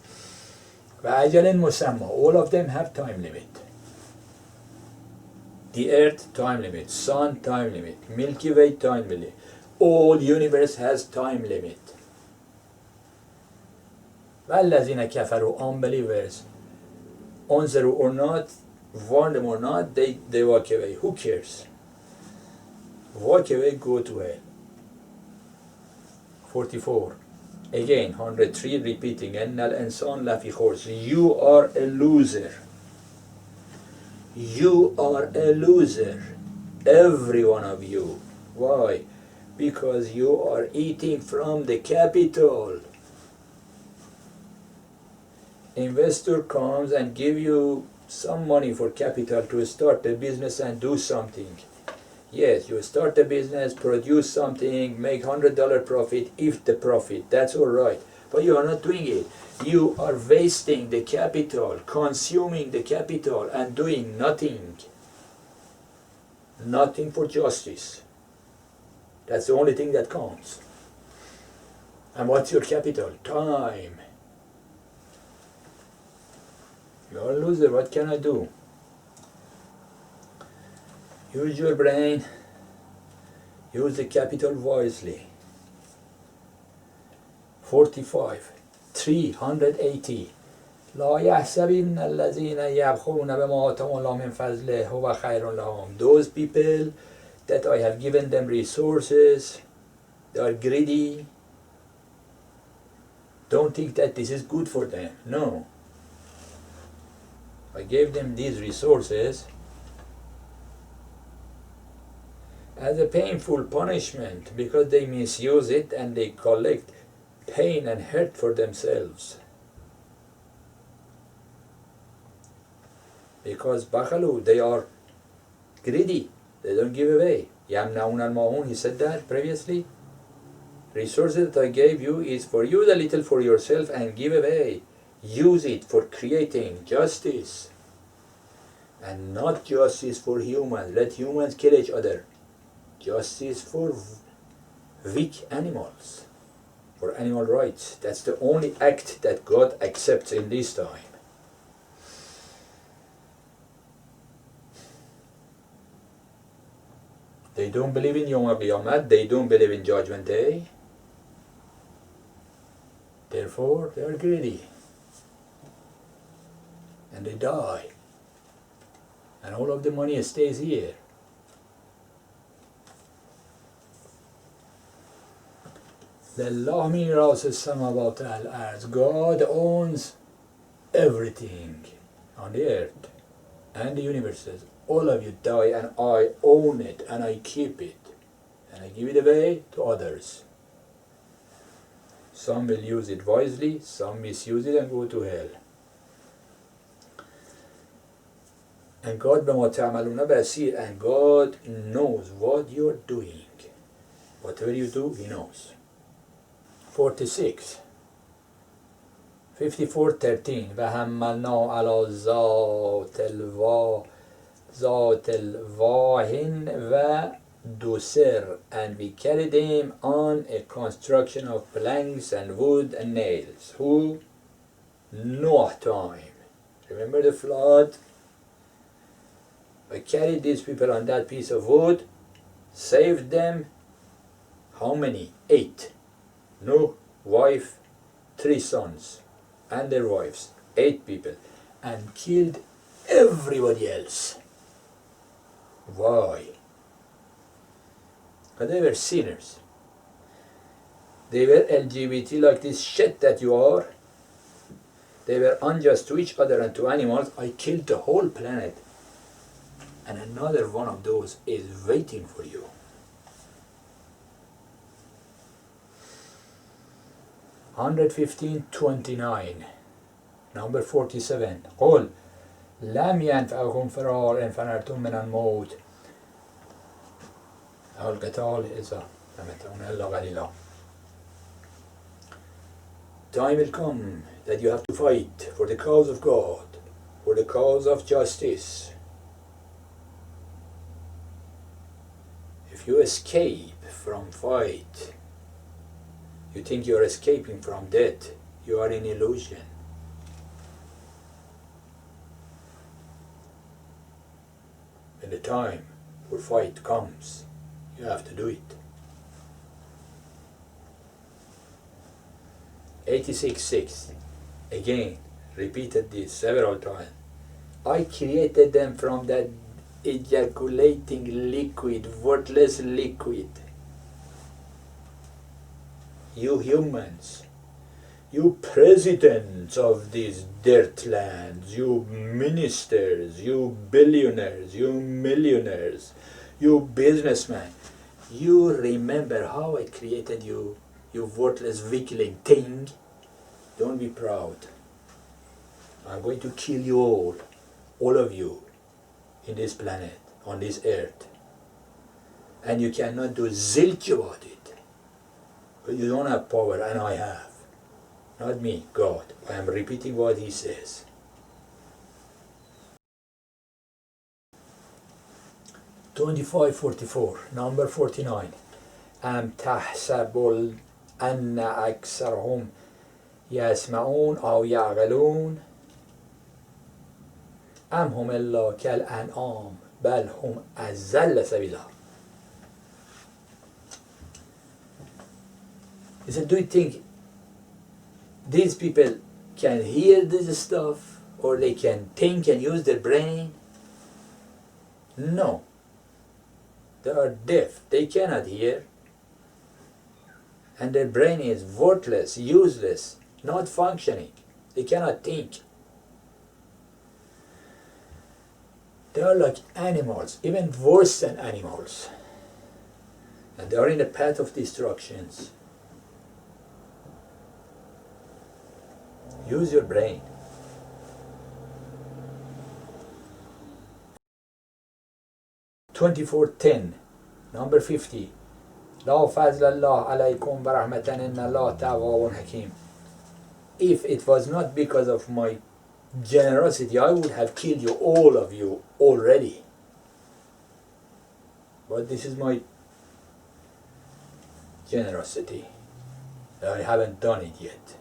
وأجل مسمى. All of them have time limit. The earth, time limit. Sun, time limit. Milky Way, time limit. All universe has time limit. وَالَّذِينَ كَفَرُوا, unbelievers, unzuru or not, warn them or not, they walk away. Who cares? Walk away, go to hell. 44. Again, 103, repeating, إِنَّ الْإِنسَانَ لَفِي خُسْرٍ. You are a loser. You are a loser. Every one of you. Why? Because you are eating from the capital. Investor comes and give you some money for capital to start a business and do something. Yes, you start a business, produce something, make $100 profit, if the profit, that's all right. But you are not doing it. You are wasting the capital, consuming the capital and doing nothing. Nothing for justice. That's the only thing that counts. And what's your capital? Time. You're a loser, what can I do? Use your brain. Use the capital wisely. 45. 380. لا يحسبن الذين يبخلون بما آتاهم الله من فضله هو خير لهم. Those people that I have given them resources, they are greedy. Don't think that this is good for them. No. I gave them these resources as a painful punishment because they misuse it and they collect pain and hurt for themselves. Because bakhalu, they are greedy. They don't give away. Yamnaun al-ma'un, he said that previously. Resources that I gave you is for you, the little for yourself, and give away. Use it for creating justice. And not justice for humans. Let humans kill each other. Justice for weak animals. for animal rights. That's the only act that God accepts in this time. They don't believe in Yom HaQiyamah, they don't believe in Judgment Day. Therefore, they are greedy. And they die. And all of the money stays here. لله میراث السماوات والأرض. God owns everything on the earth and the universes. All of you die and I own it and I keep it. And I give it away to others. Some will use it wisely, some misuse it and go to hell. And God بما تعملون بصير, and God knows what you're doing. Whatever you do, He knows. 46 54:13 و حملنا على ذات الواحن و دوسر, and we carried them on a construction of planks and wood and nails. Who? Noah time. Remember the flood? I carried these people on that piece of wood, saved them. How many? 8. Noah, wife, 3 sons, and their wives. 8 people. And killed everybody else. Why? But they were sinners. They were LGBT like this shit that you are. They were unjust to each other and to animals. I killed the whole planet. And another one of those is waiting for you. $115.29 number 47 قل لم ينفعكم فرار إن فررتم من الموت أو القتال إذا تمتعون إلا قليلا. Time will come that you have to fight for the cause of God, for the cause of justice. If you escape from fight, you think you are escaping from death, you are in illusion. When the time for fight comes, you have to do it. 86:6 again, repeated this several times. I created them from that ejaculating liquid, worthless liquid. You humans, you presidents of these dirt lands, you ministers, you billionaires, you millionaires, you businessmen, you remember how I created you, you worthless weakling thing? Don't be proud. I'm going to kill you all of you, in this planet, on this earth. And you cannot do zilch about it. But you don't have power, and I have. Not me, God. I am repeating what He says. $25.44 number 49 أم تحسب أن أكثرهم يسمعون أو يعقلون أم هم إلا كالأنعام بل هم أضل سبيلا. He said, do you think these people can hear this stuff, or they can think and use their brain? No. They are deaf. They cannot hear. And their brain is worthless, useless, not functioning. They cannot think. They are like animals, even worse than animals. And they are in the path of destructions. Use your brain. $24.10 number 50 لا فضل الله عليكم برحمة إن الله تواب حكيم. If it was not because of my generosity, I would have killed you, all of you, already. But this is my generosity. I haven't done it yet.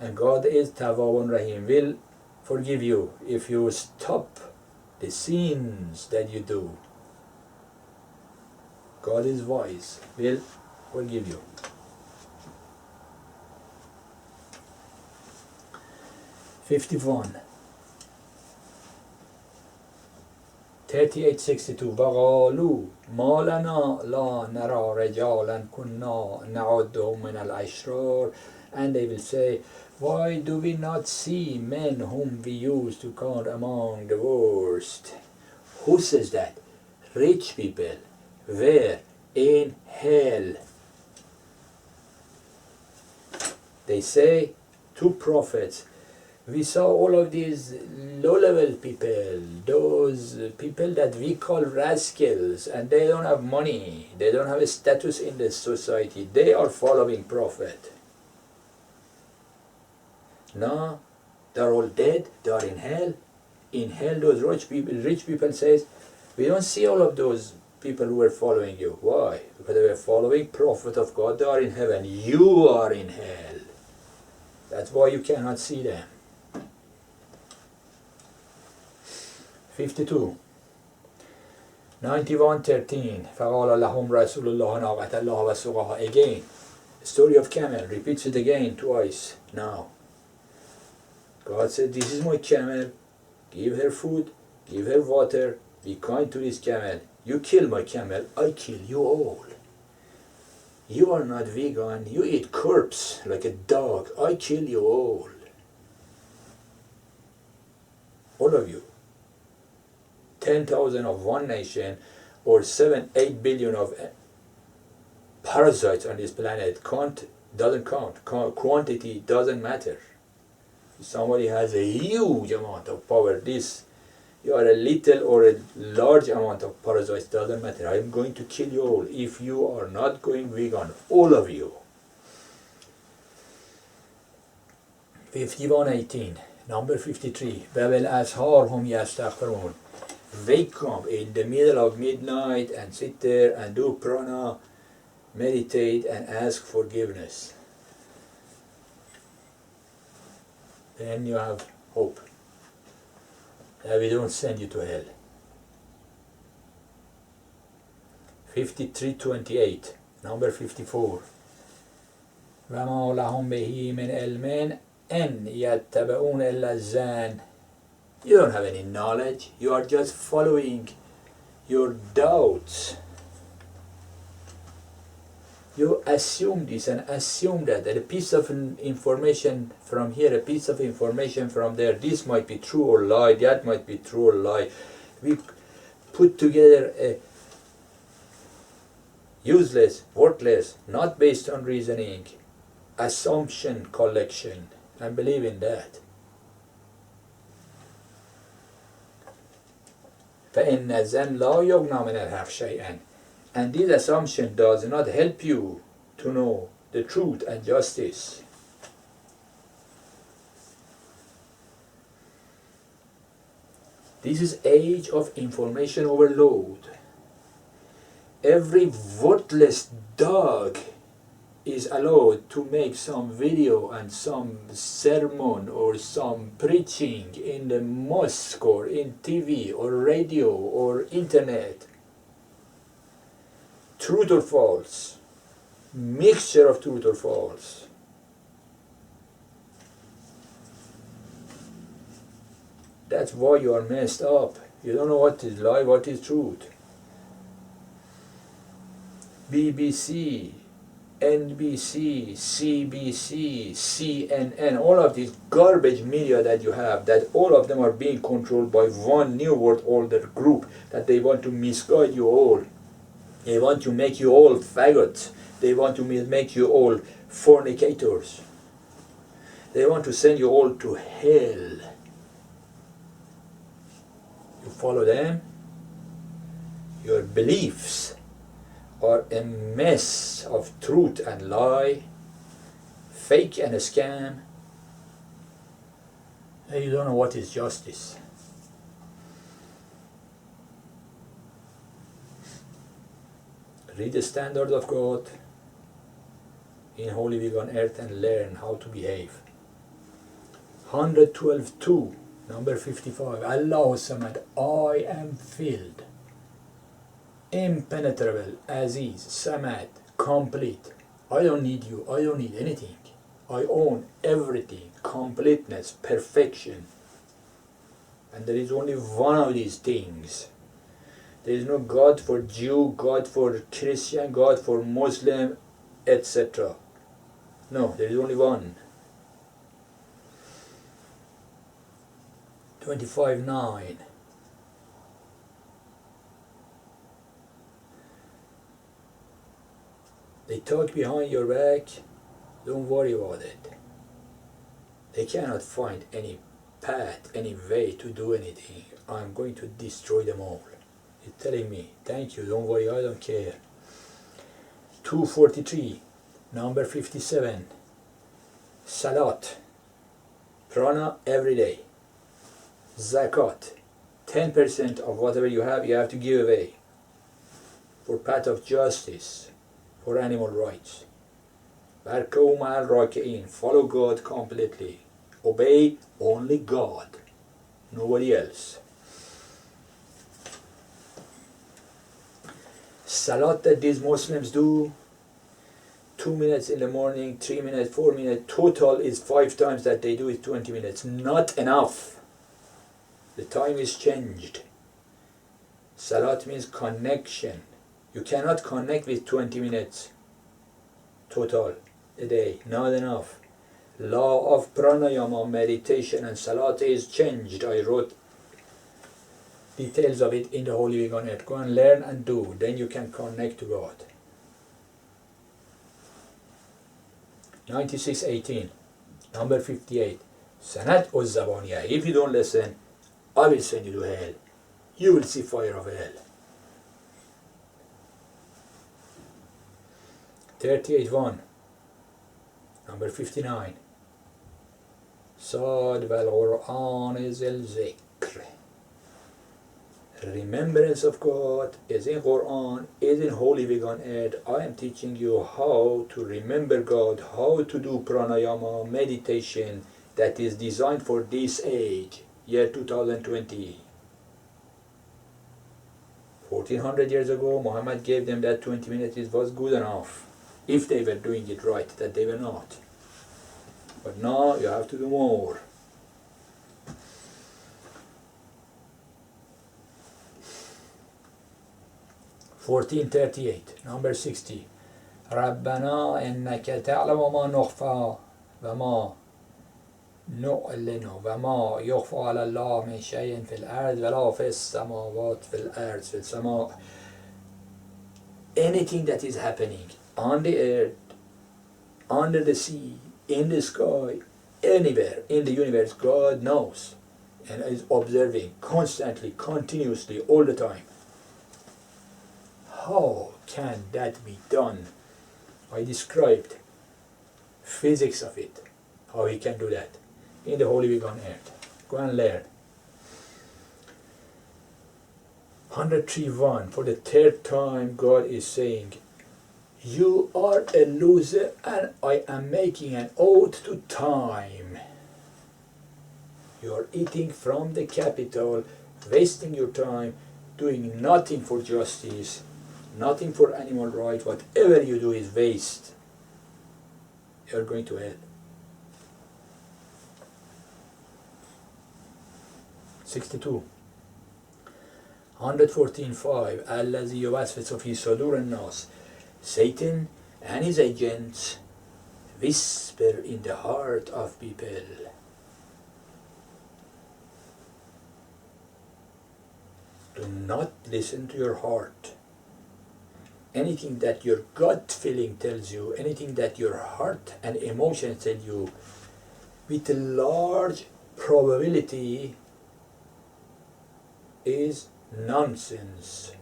And God is Tawwabun Rahim, will forgive you if you stop the sins that you do. God is wise, will forgive you. 51. 3862 وقالوا ما لنا لا نرى رجالا كنا نعدهم من الأشرار, and they will say, why do we not see men whom we used to count among the worst? Who says that? Rich people. Where? In hell. They say to prophets, we saw all of these low-level people, those people that we call rascals, and they don't have money, they don't have a status in the society, they are following prophet. No, they're all dead, they are in hell. In hell, those rich people says, we don't see all of those people who were following you. Why? Because they were following prophet of God, they are in heaven, you are in hell. That's why you cannot see them. 52. 91:13 فقال لهم رسول الله ناقة الله وسقاها. Again, the story of camel repeats it again twice now. God said, this is my camel, give her food, give her water, be kind to this camel. You kill my camel, I kill you all. You are not vegan, you eat corpse like a dog, I kill you all. All of you. 10,000 of one nation, or 7-8 billion of parasites on this planet doesn't count. Quantity doesn't matter. If somebody has a huge amount of power, you are a little or a large amount of parasites, doesn't matter. I am going to kill you all if you are not going vegan, all of you. 51:18, number 53. وَبِالْأَسْحَارِ هُمْ يَسْتَغْفِرُونَ. Wake up in the middle of midnight and sit there and do prana, meditate and ask forgiveness. Then you have hope that we don't send you to hell. 53:28, number 54. وَمَا لَهُمْ بِهِ مِنْ عِلْمٍ أَنْ يَتَّبِعُونَ إِلَّا الظَّنَّ. You don't have any knowledge, you are just following your doubts. You assume this and assume that, a piece of information from here, a piece of information from there, this might be true or lie, that might be true or lie. We put together a useless, worthless, not based on reasoning, assumption collection, and believe in that. فَإِنَّ الظَّنَّ لَا يُغْنِي مِنَ الْحَقِّ شَيْئًا. And this assumption does not help you to know the truth and justice. This is age of information overload. Every worthless dog is allowed to make some video and some sermon or some preaching in the mosque or in TV or radio or internet. Truth or false, mixture of truth or false. That's why you are messed up. You don't know what is lie, what is truth. BBC, NBC, CBC, CNN, all of these garbage media that you have, that all of them are being controlled by one New World Order group, that they want to misguide you all. They want to make you all faggots. They want to make you all fornicators. They want to send you all to hell. You follow them, your beliefs are a mess of truth and lie, fake and a scam, and you don't know what is justice. Read the standard of God in Holy Week on Earth and learn how to behave. 112.2, number 55. Allahu Samad, I am filled, impenetrable, Aziz, Samad, complete. I don't need you, I don't need anything. I own everything, completeness, perfection. And there is only one of these things. There is no God for Jew, God for Christian, God for Muslim, etc. No, there is only one. 25:9. They talk behind your back, don't worry about it. They cannot find any path, any way to do anything. I'm going to destroy them all. He's telling me, thank you, don't worry, I don't care. 243, number 57. Salat, prana every day. Zakat, 10% of whatever you have to give away for path of justice, for animal rights. Barkau ma'al raki'in, follow God completely. Obey only God, nobody else. Salat that these Muslims do, 2 minutes in the morning, 3 minutes, 4 minutes, total is 5 times that they do is 20 minutes. Not enough. The time is changed. Salat means connection. You cannot connect with 20 minutes total a day, not enough. Law of pranayama, meditation and salat is changed. I wrote details of it in the Holy Week on Earth. Go and learn and do, then you can connect to God. 96:18, number 58. Sanat Uzzabaniya. If you don't listen, I will send you to hell. You will see fire of hell. 38:1, number 59. Sad wal Quran is al zikr. Remembrance of God is in Quran, is in Holy Week on Earth. I am teaching you how to remember God, how to do pranayama, meditation that is designed for this age, year 2020. 1400 years ago, Muhammad gave them that 20 minutes. It was good enough, if they were doing it right, that they were not. But now you have to do more. (1438), number 60. ربنا إنك تعلم ما نخفى وما نعلن وما يخفى على الله من شيء في الأرض ولا في السماوات في الأرض في السماء. Anything that is happening on the earth, under the sea, in the sky, anywhere in the universe, God knows and is observing constantly, continuously, all the time. How can that be done? I described physics of it, how he can do that in the Holy Week on Earth. Go and learn. 103:1, for the third time God is saying, you are a loser and I am making an ode to time. You are eating from the capital, wasting your time, doing nothing for justice, nothing for animal rights. Whatever you do is waste. You are going to hell. 62. 114:5, الذي يوسوس في صدور الناس. Satan and his agents whisper in the heart of people. Do not listen to your heart. Anything that your gut feeling tells you, anything that your heart and emotions tell you, with a large probability is nonsense,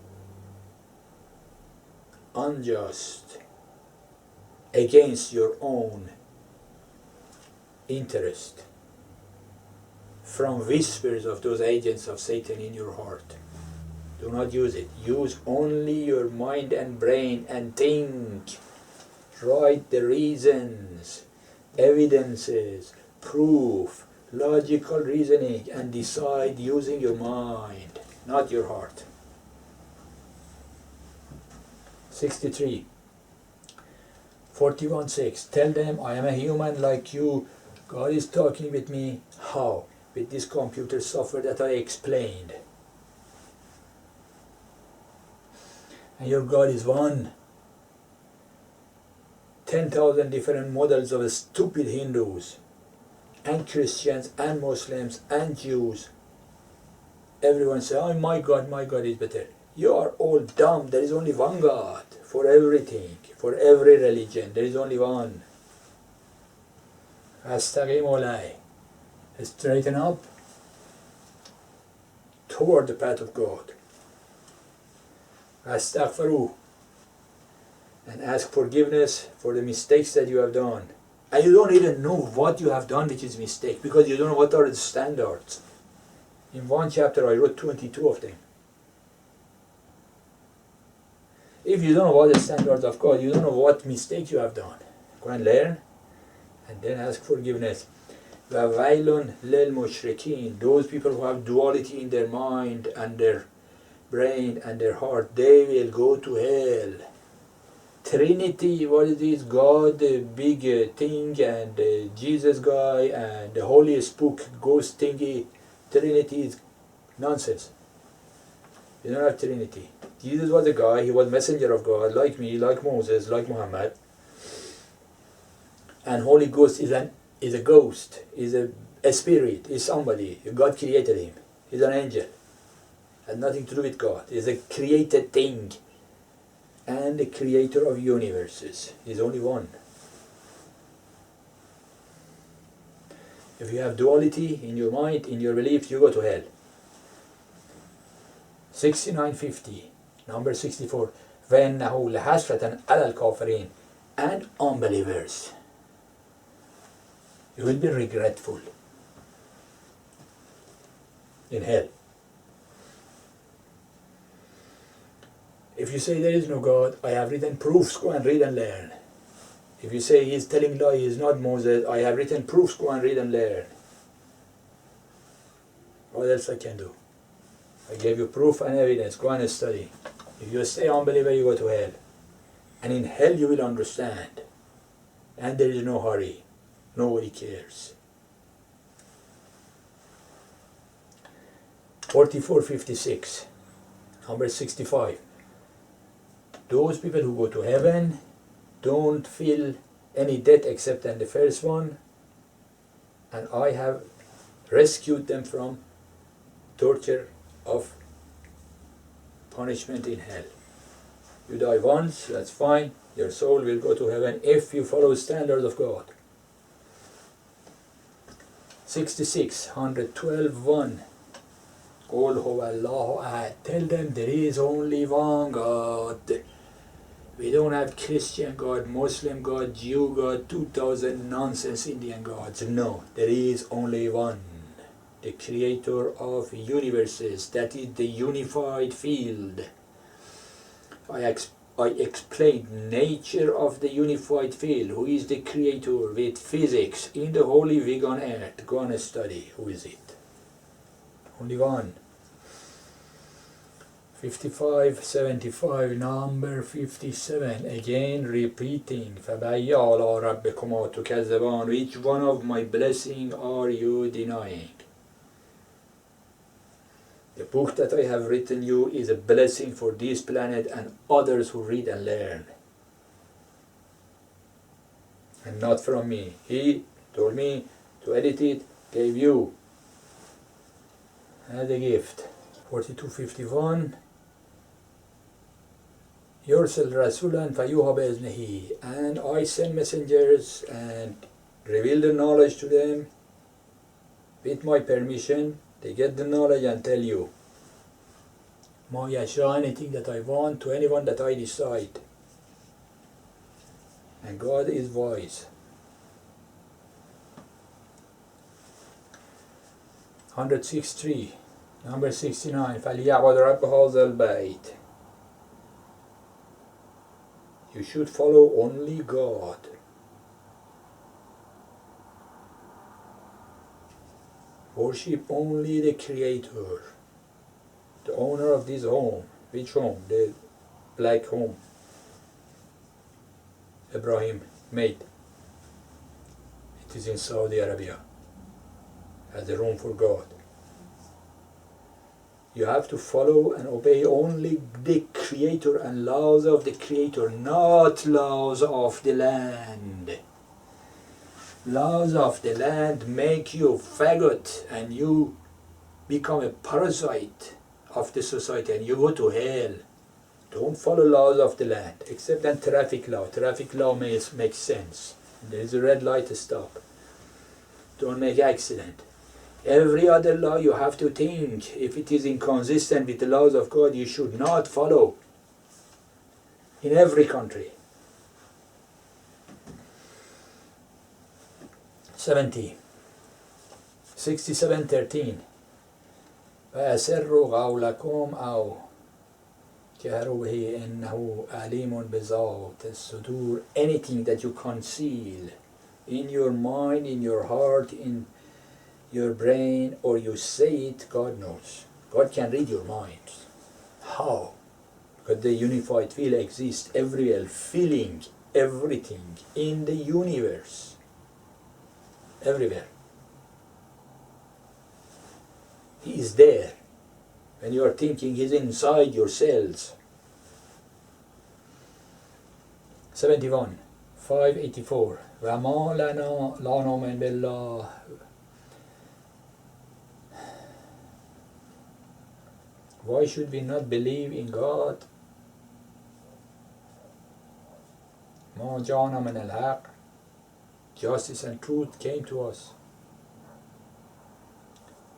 unjust, against your own interest, from whispers of those agents of Satan in your heart. Do not use it. Use only your mind and brain and think. Write the reasons, evidences, proof, logical reasoning, and decide using your mind, not your heart. 63. 41:6. Tell them, I am a human like you. God is talking with me. How? With this computer software that I explained. And your God is one. 10,000 different models of stupid Hindus and Christians and Muslims and Jews. Everyone say, oh, my God is better. You are all dumb. There is only one God for everything, for every religion. There is only one. Astagfirullah. Straighten up toward the path of God. Astaghfiru. And ask forgiveness for the mistakes that you have done. And you don't even know what you have done which is mistake, because you don't know what are the standards. In one chapter I wrote 22 of them. If you don't know what the standards of God, you don't know what mistake you have done. Go and learn, and then ask forgiveness. وَوَيْلٌ لِلْمُشْرِكِينَ. Those people who have duality in their mind and their brain and their heart, they will go to hell. Trinity, what it is, God, the big thing, and Jesus guy, and the Holy Spook, ghost thingy. Trinity is nonsense. You don't have Trinity. Jesus was a guy, he was messenger of God, like me, like Moses, like Muhammad. And Holy Ghost is a ghost, is a spirit, is somebody. God created him. He's an angel. Has nothing to do with God. He's a created thing. And the creator of universes. He's only one. If you have duality in your mind, in your beliefs, you go to hell. 69:50, number 64. وَإِنَّهُ لَحَسْرَةً عَلَى الْكَافِرِينَ. And unbelievers. You will be regretful in hell. If you say there is no God, I have written proofs, go and read and learn. If you say he is telling lie, he is not Moses, I have written proofs, go and read and learn. What else I can do? I gave you proof and evidence, go and study. If you stay unbeliever, you go to hell. And in hell you will understand. And there is no hurry. Nobody cares. 44:56, number 65. Those people who go to heaven don't feel any death except in the first one, and I have rescued them from torture of punishment in hell. You die once, that's fine, your soul will go to heaven if you follow standards of God. 66, 112:1. قُلْ هُوَ اللَّهُ أَحَدٌ. Tell them there is only one God. We don't have Christian God, Muslim God, Jew God, 2000 nonsense Indian gods. No, there is only one. The creator of universes, that is the unified field. I explained nature of the unified field, who is the creator with physics in the holy vegan earth. Go and study, who is it? Only one. 55:75, number 57, again repeating. فَبَيَّ عَلَىٰ رَبِّكُمَا تُكَذِّبَانِ. Which one of my blessings are you denying? The book that I have written you is a blessing for this planet and others who read and learn. And not from me. He told me to edit it, gave you as a gift. 42:51. يُرْسِلْ رَسُولًا فَيُوحَىٰ بِإِذْنِهِ. And I send messengers and reveal the knowledge to them with my permission. They get the knowledge and tell you. مَا يَشَاءُ, anything that I want to anyone that I decide. And God is wise. 106:3. Number 69. فَلْيَعْبُدْ رَبَّ هَذَا الْبَيْتِ. You should follow only God. Worship only the Creator, the owner of this home. Which home? The black home Ibrahim made. It is in Saudi Arabia as a room for God. You have to follow and obey only the Creator and laws of the Creator, not laws of the land. Laws of the land make you faggot and you become a parasite of the society and you go to hell. Don't follow laws of the land, except then traffic law. Traffic law makes sense. There is a red light to stop. Don't make accident. Every other law you have to think, if it is inconsistent with the laws of God, you should not follow. In every country. 67:13 وَأَسِرُّوا قَوْلَكُمْ أَوْ جَهْرُوا بِهِ إِنَّهُ عَلِيمٌ بِذَاتِ الصُّدُورِ. Anything that you conceal in your mind, in your heart, in your brain, or you say it, God knows. God can read your mind. How? Because the unified will exists everywhere, filling everything in the universe. Everywhere. He is there. When you are thinking, He's inside your cells. 71, 584. وَمَا لَنَا لَا نُؤْمِنُ بِاللَّهِ. Why should we not believe in God? مَا جَاءَنَا مِنَ الْحَقِّ. Justice and truth came to us.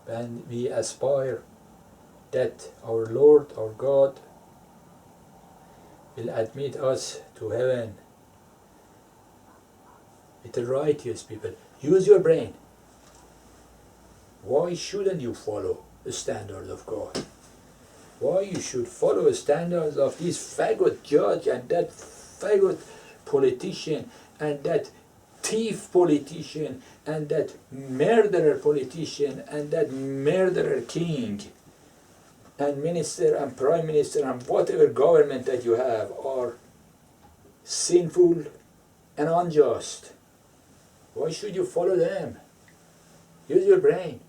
And we aspire that our Lord, our God, will admit us to heaven with the righteous people. Use your brain. Why shouldn't you follow the standards of God? Why you should follow the standards of this faggot judge and that faggot politician and that thief politician and that murderer politician and that murderer king and minister and prime minister and whatever government that you have are sinful and unjust. Why should you follow them? Use your brain.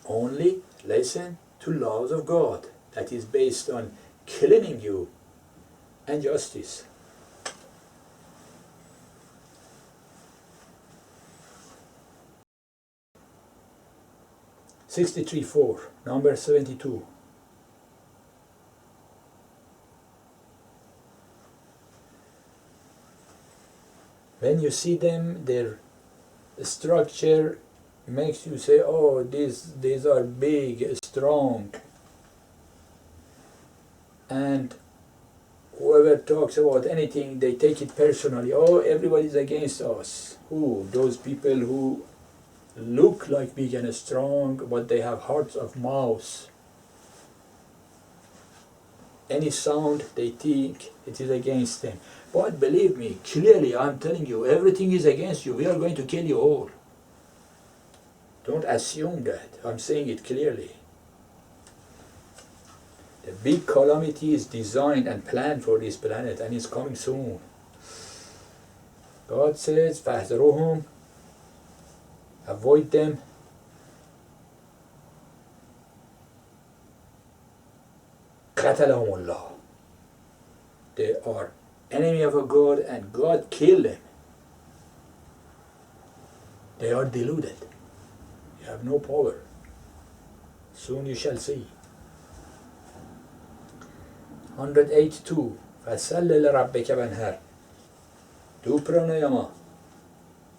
Only listen to laws of God that is based on cleaning you and justice. (63:4) Number 72. When you see them, their structure makes you say, oh, these are big, strong. And whoever talks about anything, they take it personally. Oh, everybody's against us. Who? Those people who look like big and strong, but they have hearts of mouse. Any sound, they think it is against them. But believe me, clearly I'm telling you, everything is against you. We are going to kill you all. Don't assume that. I'm saying it clearly. The big calamity is designed and planned for this planet and is coming soon. God says, فَاحْذَرُوهُمْ. Avoid them. قَتَلَهُمُ اللَّهُ. They are enemy of God and God killed them. They are deluded. You have no power. Soon you shall see. 108:2 فَسَلِّ لِرَبِّكَ وَانْهَرْ. Do pranayama,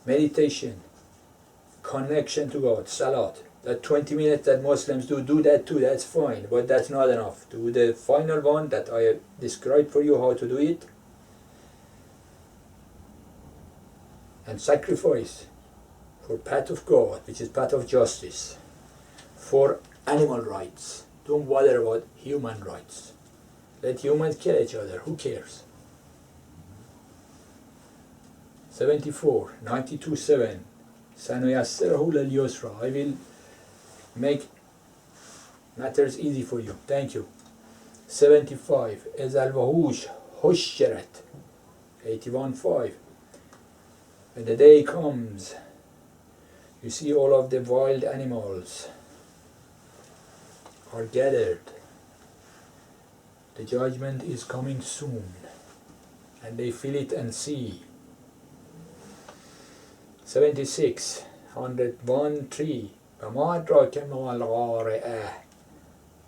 meditation, connection to God, salat. That 20 minutes that Muslims do that too, that's fine, but that's not enough. Do the final one that I have described for you how to do it. And sacrifice for path of God, which is path of justice. for animal rights. Don't bother about human rights. Let humans kill each other. Who cares? 74, 92.7. سنيسره لليسرى. I will make matters easy for you. Thank you. 75. إذا الوحوش حشرت. 81.5. When the day comes, you see all of the wild animals are gathered. The judgment is coming soon, and they feel it and see. 76, 101.3.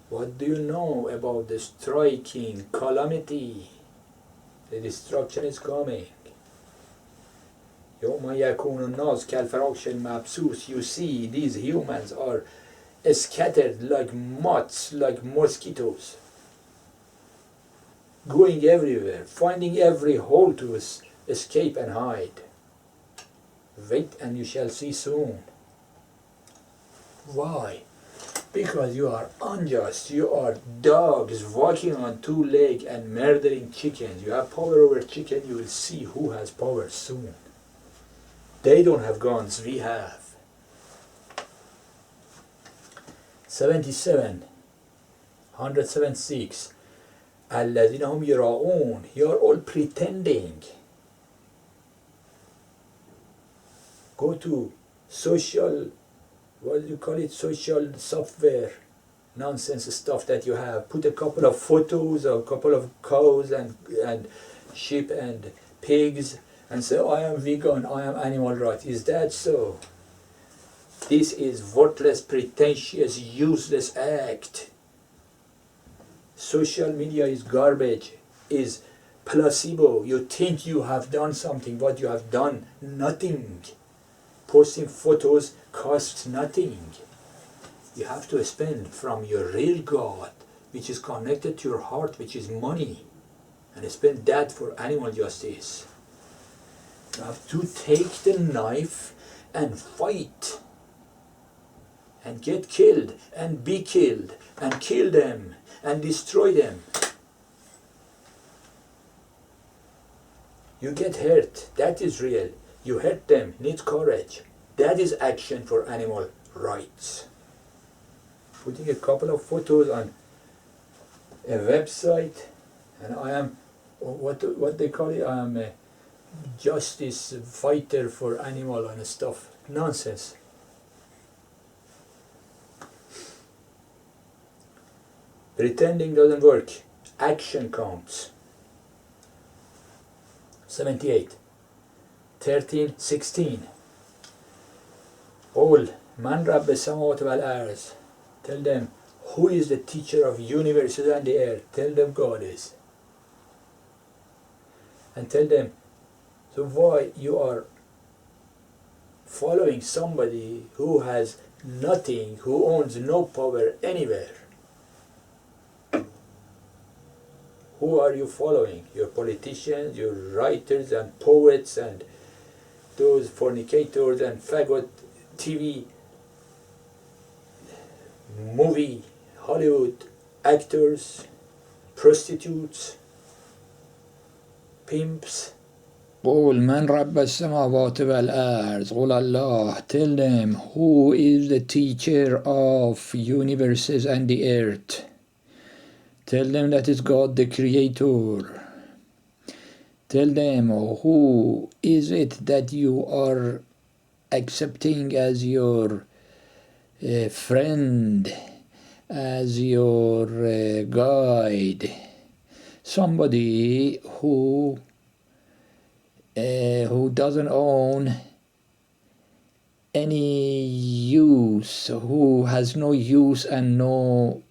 What do you know about the striking calamity? The destruction is coming. يوم يكون الناس كالفراش المبثوث. You see, these humans are scattered like moths, like mosquitoes, going everywhere, finding every hole to escape and hide. Wait and you shall see soon. Why? Because you are unjust. You are dogs walking on two legs and murdering chickens. You have power over chicken. You will see who has power soon. They don't have guns. We have. 77, 176. الذين هم يراؤون. You are all pretending. Go to social, what do you call it, social software, nonsense stuff that you have. Put a couple of photos of a couple of cows and sheep and pigs and say, I am vegan, I am animal rights. Is that so? This is worthless, pretentious, useless act. Social media is garbage, is placebo. You think you have done something, but you have done nothing. Posting photos costs nothing. You have to spend from your real God, which is connected to your heart, which is money, and spend that for animal justice. You have to take the knife and fight and get killed and be killed and kill them and destroy them. You get hurt, that is real. You hurt them, need courage. That is action for animal rights. Putting a couple of photos on a website, and I am, what they call it, I am a justice fighter for animal and stuff. Nonsense. Pretending doesn't work. Action counts. 78. 13, 16. قول من رب السماوات والأرض. Tell them, who is the teacher of universes and the earth? Tell them God is. And tell them, so why you are following somebody who has nothing, who owns no power anywhere? Who are you following? Your politicians, your writers and poets and those fornicators and faggot TV, movie, Hollywood actors, prostitutes, pimps. قول من رب السماوات والأرض. قول Allah. Tell them, who is the teacher of universes and the earth? Tell them that is God the Creator. Tell them, who is it that you are accepting as your friend, as your guide? Somebody who doesn't own any use, who has no use and no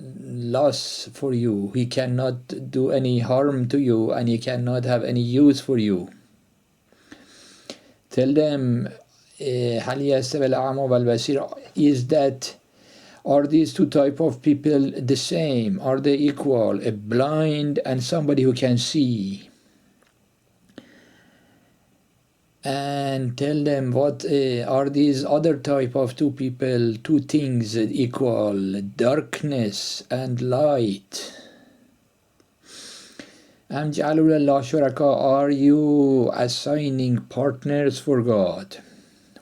loss for you. He cannot do any harm to you and he cannot have any use for you. Tell them, هل يستوي الأعمى والبصير. Is that, are these two type of people the same? Are they equal? A blind and somebody who can see. and tell them what are these other type of two people, two things equal, darkness and light. Am ja'alu lillah shuraka, are you assigning partners for God,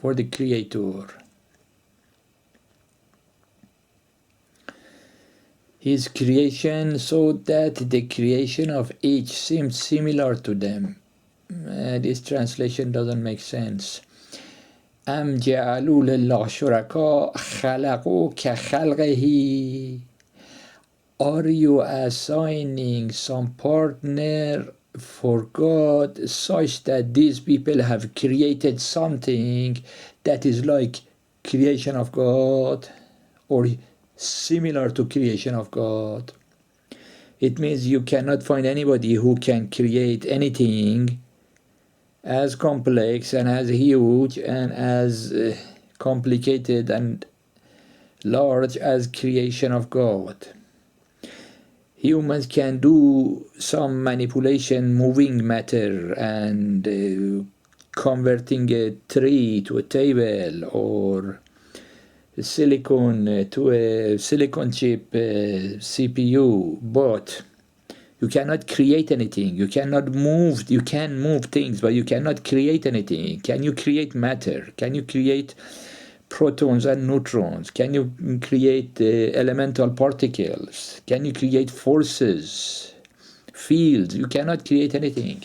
for the Creator? His creation, so that the creation of each seems similar to them. This translation doesn't make sense. أم جعلوا لله شركاء خلقوا كخلقه. Are you assigning some partner for God such that these people have created something that is like creation of God or similar to creation of God? It means you cannot find anybody who can create anything as complex and as huge and as complicated and large as creation of God. Humans can do some manipulation, moving matter and converting a tree to a table, or silicon to a silicon chip CPU, but you cannot create anything. You cannot move. You can move things, but you cannot create anything. Can you create matter? Can you create protons and neutrons? Can you create elemental particles? Can you create forces, fields? You cannot create anything.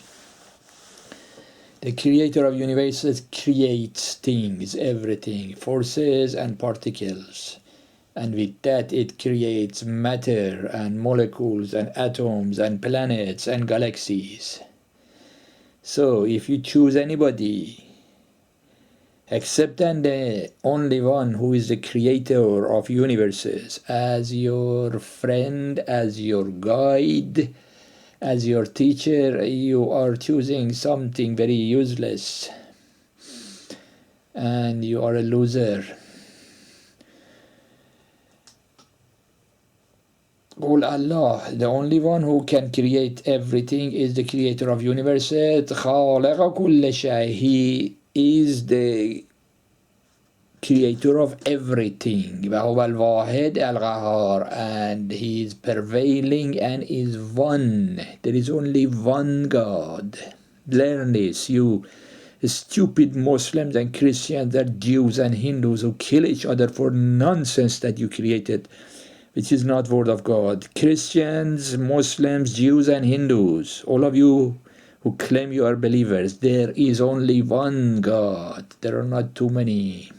The creator of universes creates things, everything, forces and particles. And with that it creates matter and molecules and atoms and planets and galaxies. So if you choose anybody except and the only one who is the creator of universes as your friend, as your guide, as your teacher, you are choosing something very useless and you are a loser. قول Allah, the only one who can create everything is the creator of universes. خالق كل شيء. He is the creator of everything. وهو الواحد القهار, and he is prevailing and is one. There is only one God. Learn this, you stupid Muslims and Christians, that Jews and Hindus who kill each other for nonsense that you created, which is not word of God. Christians, Muslims, Jews and Hindus, all of you who claim you are believers, there is only one God. There are not too many.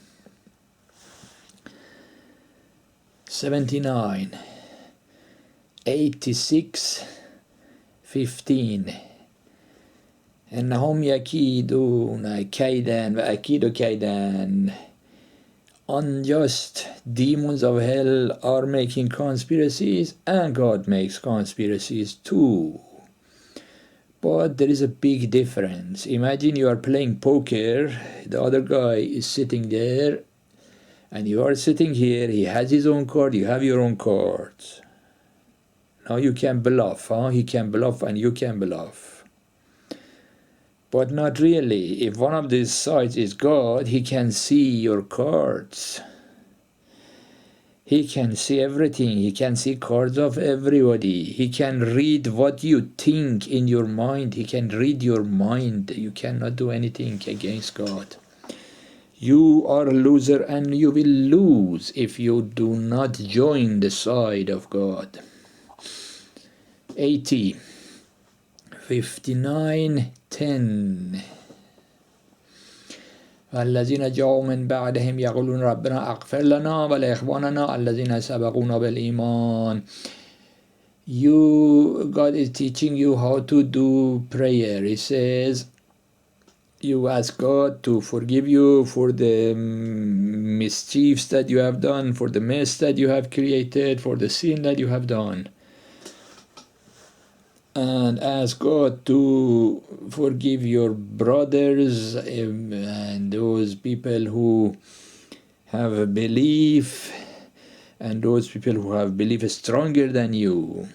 79, 86, 15. إنهم يكيدون كيدا وأكيد كيدا. Unjust demons of hell are making conspiracies, and God makes conspiracies too. But there is a big difference. Imagine you are playing poker, the other guy is sitting there, and you are sitting here, he has his own card, you have your own cards. Now you can bluff, huh? He can bluff and you can bluff. But not really. If one of these sides is God, he can see your cards. He can see everything. He can see cards of everybody. He can read what you think in your mind. He can read your mind. You cannot do anything against God. You are a loser and you will lose if you do not join the side of God. 80. 59, 10. والذين جاءوا من بعدهم يقولون ربنا اغفر لنا ولإخواننا الذين سبقونا بالإيمان. God is teaching you how to do prayer. He says, you ask God to forgive you for the mischiefs that you have done, for the mess that you have created, for the sin that you have done. And ask God to forgive your brothers and those people who have a belief and those people who have belief stronger than you.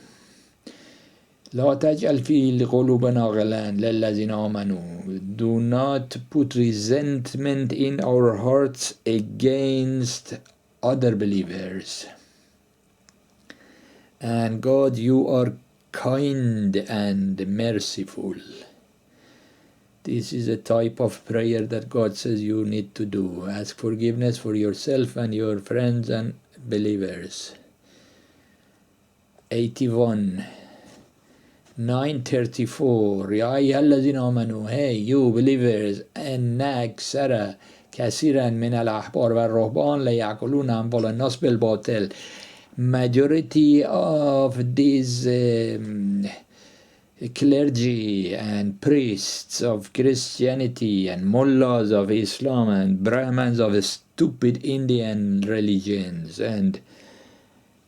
لا تجعل في قلوبنا غلا للذين آمنوا. Do not put resentment in our hearts against other believers. And God, you are kind and merciful. This is a type of prayer that God says you need to do. Ask forgiveness for yourself and your friends and believers. 81. 934. يا أيها الذين آمنوا. Hey, you believers. إن أكثر كثيرا من الأحبار والرهبان ليأكلون أموال الناس بالباطل. Majority of these clergy and priests of Christianity and mullahs of Islam and Brahmins of stupid Indian religions and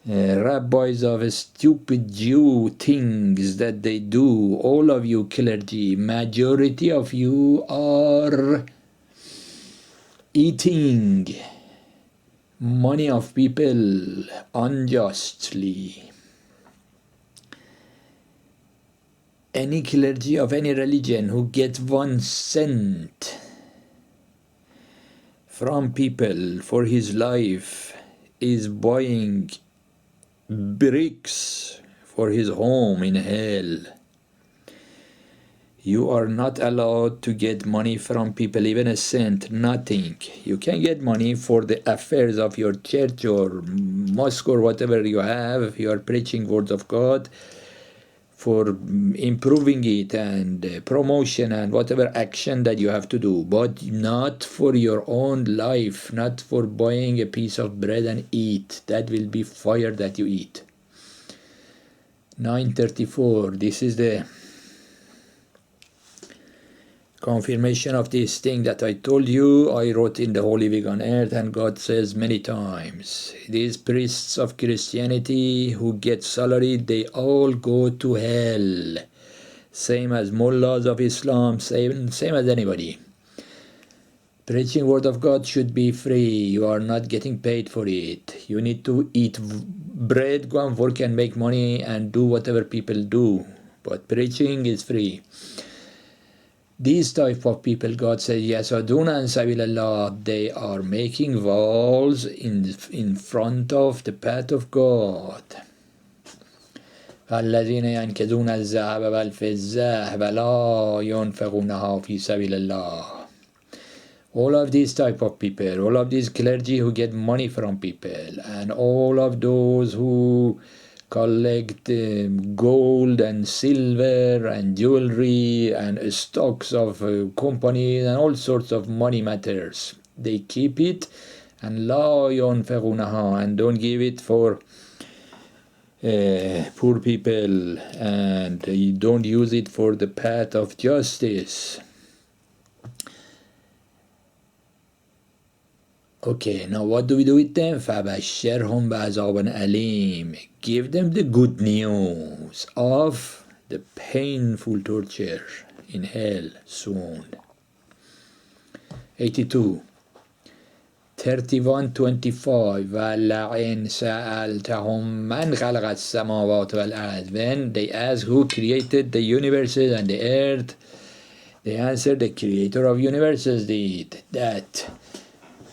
rabbis of stupid Jew things that they do, all of you clergy, majority of you are eating money of people unjustly. Any clergy of any religion who gets 1 cent from people for his life is buying bricks for his home in hell. You are not allowed to get money from people, even a cent, nothing. You can get money for the affairs of your church or mosque or whatever you have. You are preaching words of God, for improving it and promotion and whatever action that you have to do, but not for your own life, not for buying a piece of bread and eat. That will be fire that you eat. 934. This is the confirmation of this thing that I told you. I wrote in the Holy Week on Earth, and God says many times, these priests of Christianity who get salary, they all go to hell. Same as mullahs of Islam, same as anybody. Preaching word of God should be free. You are not getting paid for it. You need to eat bread, go and work and make money and do whatever people do. But preaching is free. These type of people, God says, Yasaduna and Sabilallah, they are making walls in front of the path of God. الذين ينكثون الذهب والفضة ولا ينفقونها في سبيل الله. All of these type of people, all of these clergy who get money from people, and all of those who collect gold and silver and jewelry and stocks of companies and all sorts of money matters. They keep it and لا ينفقونها, and don't give it for poor people, and you don't use it for the path of justice. Okay, now what do we do with them? فَبَشِّرْهُمْ بَعَذَابٍ أَلِيمٍ. Give them the good news of the painful torture in hell soon. 82. 31:25. وَلَئِنْ سَأَلْتَهُمْ مَنْ خَلَقَ السَّمَاوَاتِ وَالْأَرْضَ. When they ask who created the universes and the earth, they answer the creator of universes did that.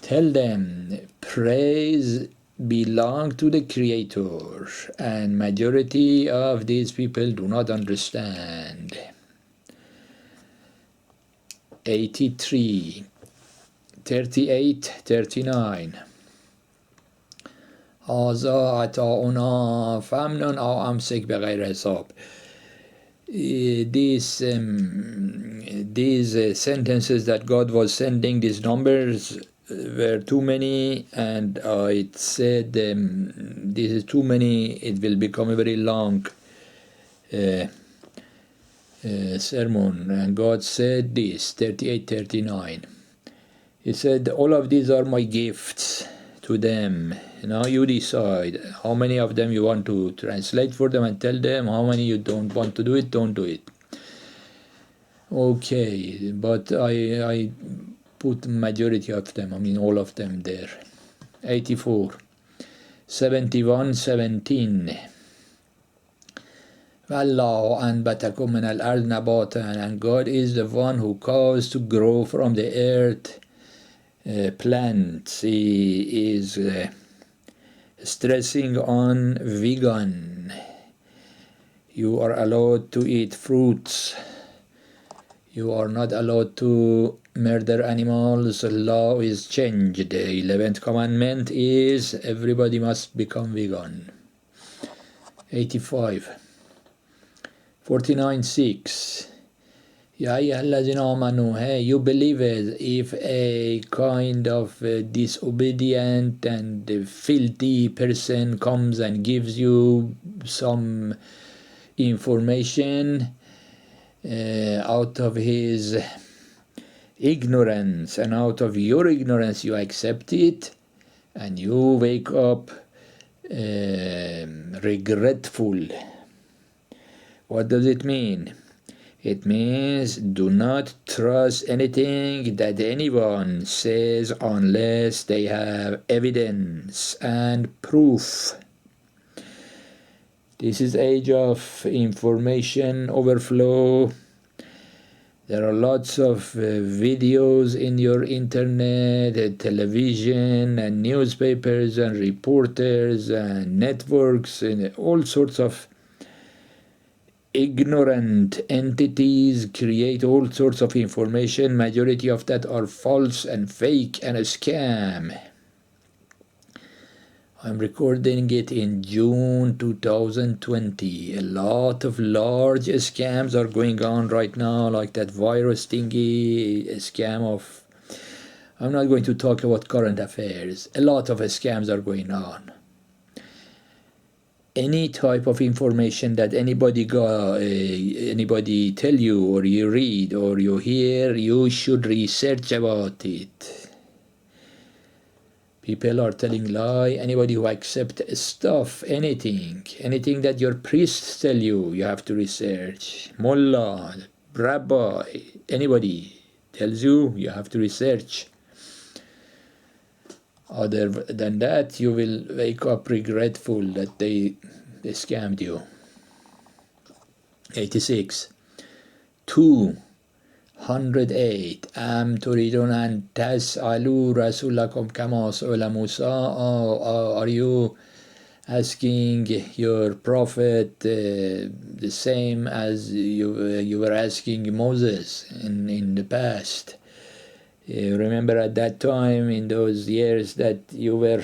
Tell them, praise belong to the Creator, and majority of these people do not understand. 83, 38, 39. هذا عطاؤنا فامنن أو أمسك بغير حساب. These sentences that God was sending, these numbers were too many, and it said this is too many, it will become a very long sermon. And God said this, 38, 39. He said, all of these are my gifts to them. Now you decide how many of them you want to translate for them and tell them. How many you don't want to do it, don't do it. Okay, but I put majority of them, I mean all of them there. 84. 71:17. وَاللَّهُ أَنْبَتَكُم مِّنَ الْأَرْضِ نَبَاتًا, and God is the one who caused to grow from the earth plants. He is stressing on vegan. You are allowed to eat fruits. You are not allowed to murder animals. Law is changed. The 11th commandment is everybody must become vegan. 85. 49:6. Ya ayyuhallazina amanu, hey, you believers, if a kind of disobedient and filthy person comes and gives you some information out of his ignorance, and out of your ignorance you accept it, and you wake up regretful. What does it mean? It means do not trust anything that anyone says unless they have evidence and proof. This is age of information overflow. There are lots of videos in your internet, television, and newspapers, and reporters, and networks, and all sorts of ignorant entities create all sorts of information. Majority of that are false and fake and a scam. I'm recording it in June 2020. A lot of large scams are going on right now, like that virus thingy, a scam of... I'm not going to talk about current affairs. A lot of scams are going on. Any type of information that anybody tell you, or you read, or you hear, you should research about it. People are telling lie. Anybody who accepts stuff, anything that your priests tell you, you have to research. Mullah, rabbi, anybody tells you, you have to research. Other than that, you will wake up regretful that they scammed you. 86. 208. Am turidun an tas'alu rasulakum kama su'ila Musa. Are you asking your prophet the same as you were asking Moses in the past? Remember at that time, in those years that you were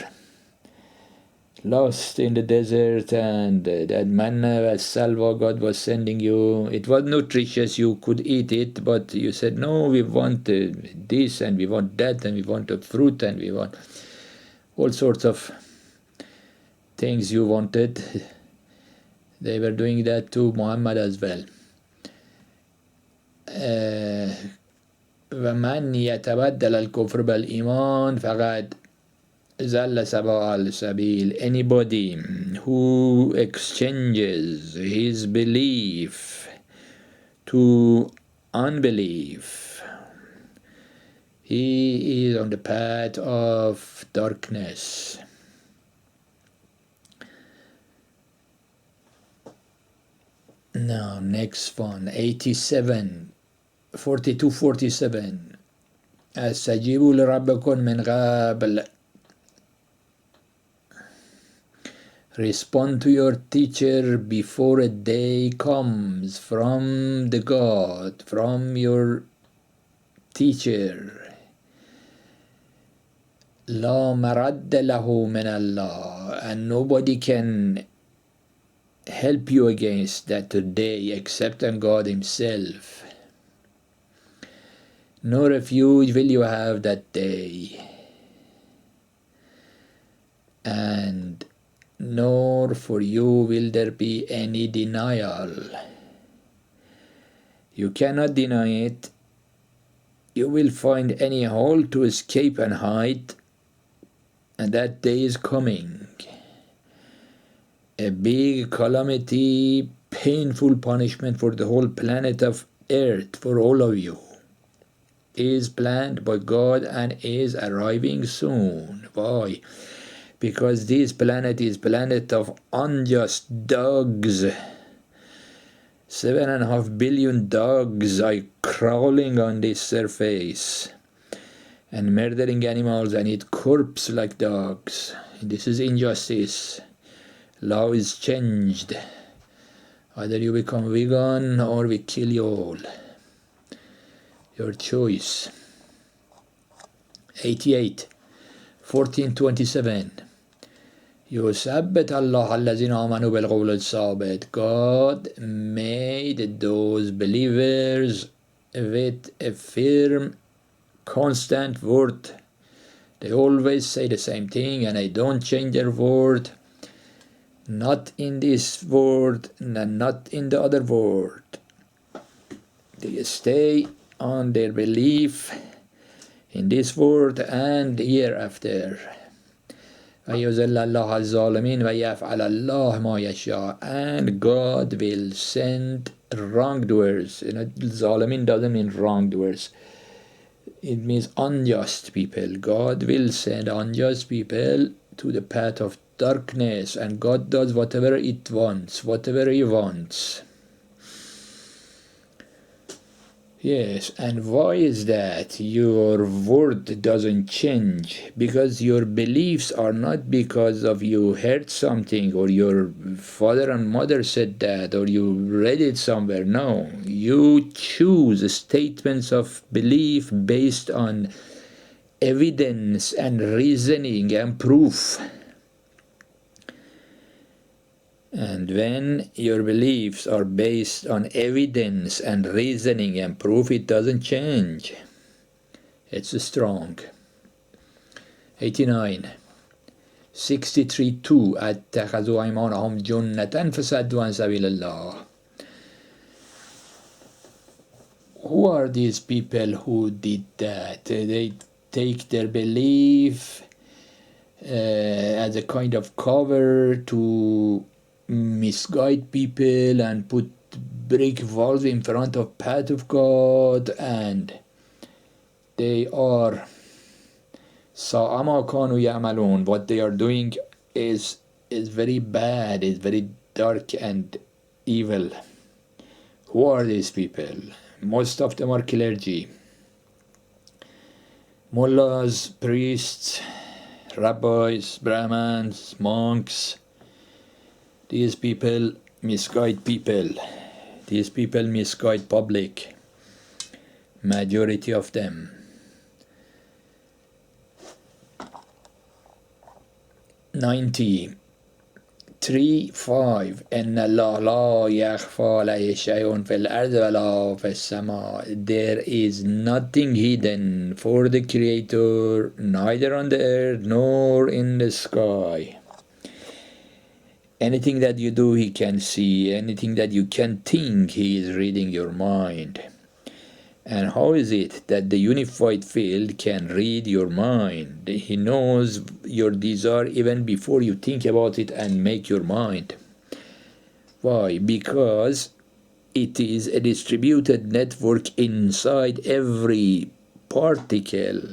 lost in the desert, and that manna salva God was sending you, it was nutritious, you could eat it, but you said, no, we want this, and we want that, and we want a fruit, and we want all sorts of things you wanted. They were doing that to Muhammad as well. وَمَنْ يَتَبَدَّلَ الْكُفْرَ بَالْإِيمَانِ فَقَدْ زَلَّ سَوَاءَ السَّبِيلِ. Anybody who exchanges his belief to unbelief, he is on the path of darkness. Now, next one, 87. 42-47. استجيبوا لربكم من قبل. Respond to your teacher before a day comes from the God, from your teacher. لا مرد له من Allah, and nobody can help you against that today except God Himself. No refuge will you have that day, and nor for you will there be any denial. You cannot deny it. You will find any hole to escape and hide, and that day is coming. A big calamity, painful punishment for the whole planet of Earth, for all of you, is planned by God and is arriving soon. Why? Because this planet is planet of unjust dogs, 7.5 billion dogs are crawling on this surface and murdering animals and eat corpses like dogs. This is injustice. Law is changed. Either you become vegan or we kill you all. Your choice. 88. 1427. يثبت الله الذين آمنوا بالقول الثابت. God made those believers with a firm, constant word. They always say the same thing and they don't change their word. Not in this word and not in the other word. They stay on their belief in this word and hereafter. وَيُذِلَّ اللَّهَ الظَّالِمِينَ وَيَفْعَلَ اللَّهُ مَا يَشَاءُ. And God will send wrongdoers. Zalimin doesn't mean wrongdoers. It means unjust people. God will send unjust people to the path of darkness, and God does whatever it wants, whatever He wants. Yes, and why is that? Your word doesn't change because your beliefs are not because of you heard something or your father and mother said that or you read it somewhere. No, you choose statements of belief based on evidence and reasoning and proof. And when your beliefs are based on evidence and reasoning and proof, it doesn't change. It's strong. 89. 63:2. اتخذوا أيمانهم جنة فصدوا عن سبيل الله. Who are these people who did that? They take their belief as a kind of cover to misguide people and put brick walls in front of path of God, and they are سَاءَ كَانُوا يَعْمَلُونَ. What they are doing is very bad, is very dark and evil. Who are these people? Most of them are clergy, mullahs, priests, rabbis, brahmins, monks. These people misguide people. These people misguide public. Majority of them. 90. 3:5. إن الله لا يخفى عليه شيء في الأرض ولا في السماء. There is nothing hidden for the Creator, neither on the earth nor in the sky. Anything that you do, He can see. Anything that you can think, He is reading your mind. And how is it that the unified field can read your mind? He knows your desire even before you think about it and make your mind. Why? Because it is a distributed network inside every particle.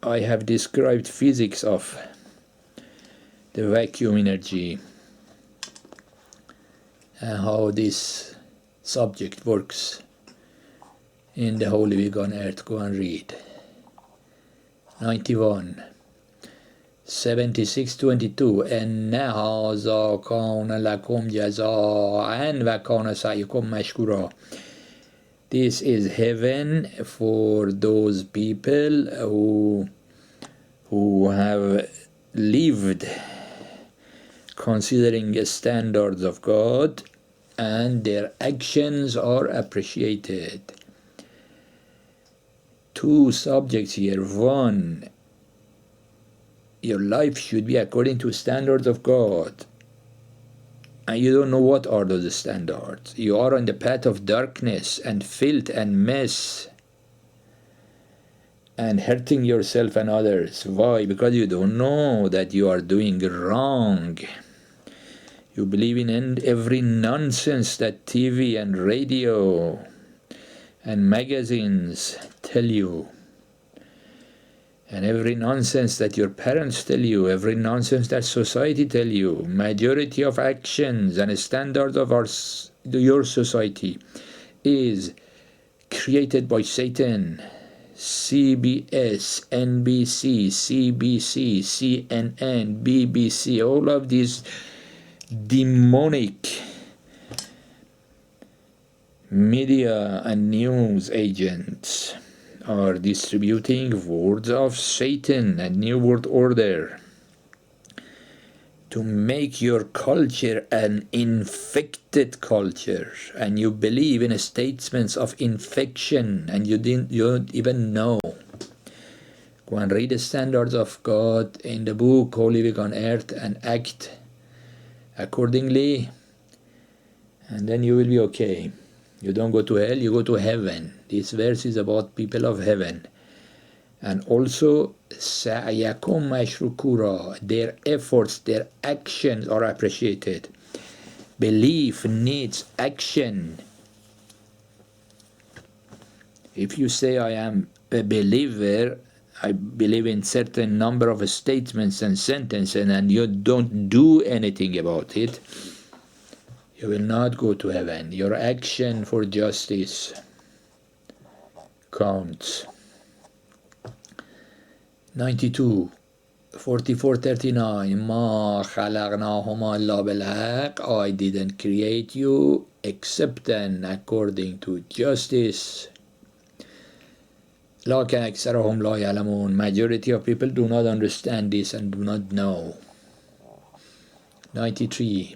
I have described physics of the vacuum energy and how this subject works in the Holy Week on Earth. Go and read. 91. 76:22. إن هذا كان لكم جزاء وكان سعيكم مشكورا. This is heaven for those people who have lived considering the standards of God, and their actions are appreciated. Two subjects here. One, your life should be according to standards of God, and you don't know what are those standards. You are on the path of darkness and filth and mess and hurting yourself and others. Why? Because you don't know that you are doing wrong. You believe in every nonsense that TV and radio and magazines tell you. And every nonsense that your parents tell you, every nonsense that society tell you, majority of actions and standards of your society is created by Satan. CBS, NBC, CBC, CNN, BBC, all of these demonic media and news agents are distributing words of Satan and New World Order to make your culture an infected culture, and you believe in statements of infection and you don't even know. Go and read the standards of God in the book Holy Week on Earth and act accordingly, and then you will be okay. You don't go to hell, you go to heaven. This verse is about people of heaven. And also sa'yakum mashrukura, their efforts, their actions are appreciated. Belief needs action. If you say I am a believer, I believe in certain number of statements and sentences, and you don't do anything about it, you will not go to heaven. Your action for justice counts. 92 44:39 ما خلقناهما إلا بالحق, I didn't create you except and according to justice. لكن أكثرهم لا يعلمون, majority of people do not understand this and do not know. 93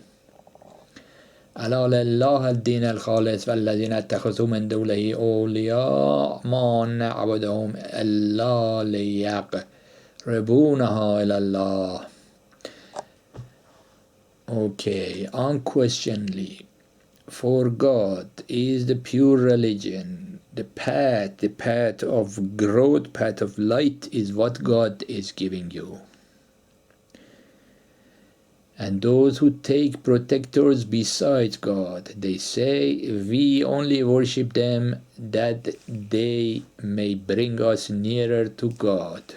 ألا لله الدين الخالص والذين اتخذوا من دونه أولياء ما نعبدهم إلا ليقربونا إلى الله. Okay, unquestionably, for God is the pure religion, the path of growth, path of light is what God is giving you. And those who take protectors besides God, they say, we only worship them that they may bring us nearer to God.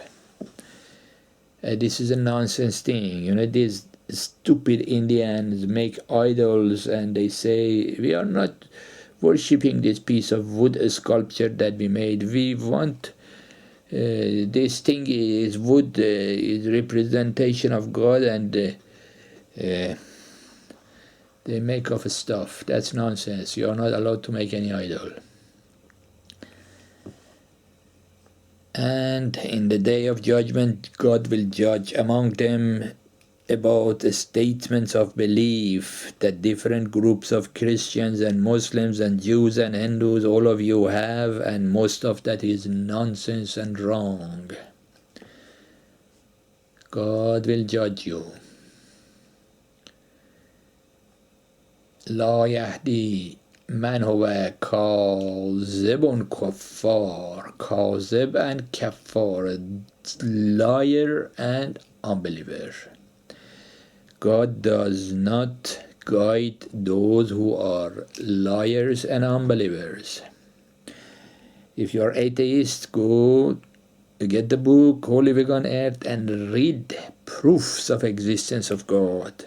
This is a nonsense thing. You know, these stupid Indians make idols and they say, we are not worshipping this piece of wood sculpture that we made. We want this thing is wood, is representation of God, and they make of stuff. That's nonsense. You are not allowed to make any idol. And in the day of judgment, God will judge among them about the statements of belief that different groups of Christians and Muslims and Jews and Hindus, all of you have, and most of that is nonsense and wrong. God will judge you. لا يهدي من هو كاذب كفار. Kazib and kafar, liar and unbeliever. God does not guide those who are liars and unbelievers. If you are atheist, go get the book Holy Week on Earth and read proofs of existence of God.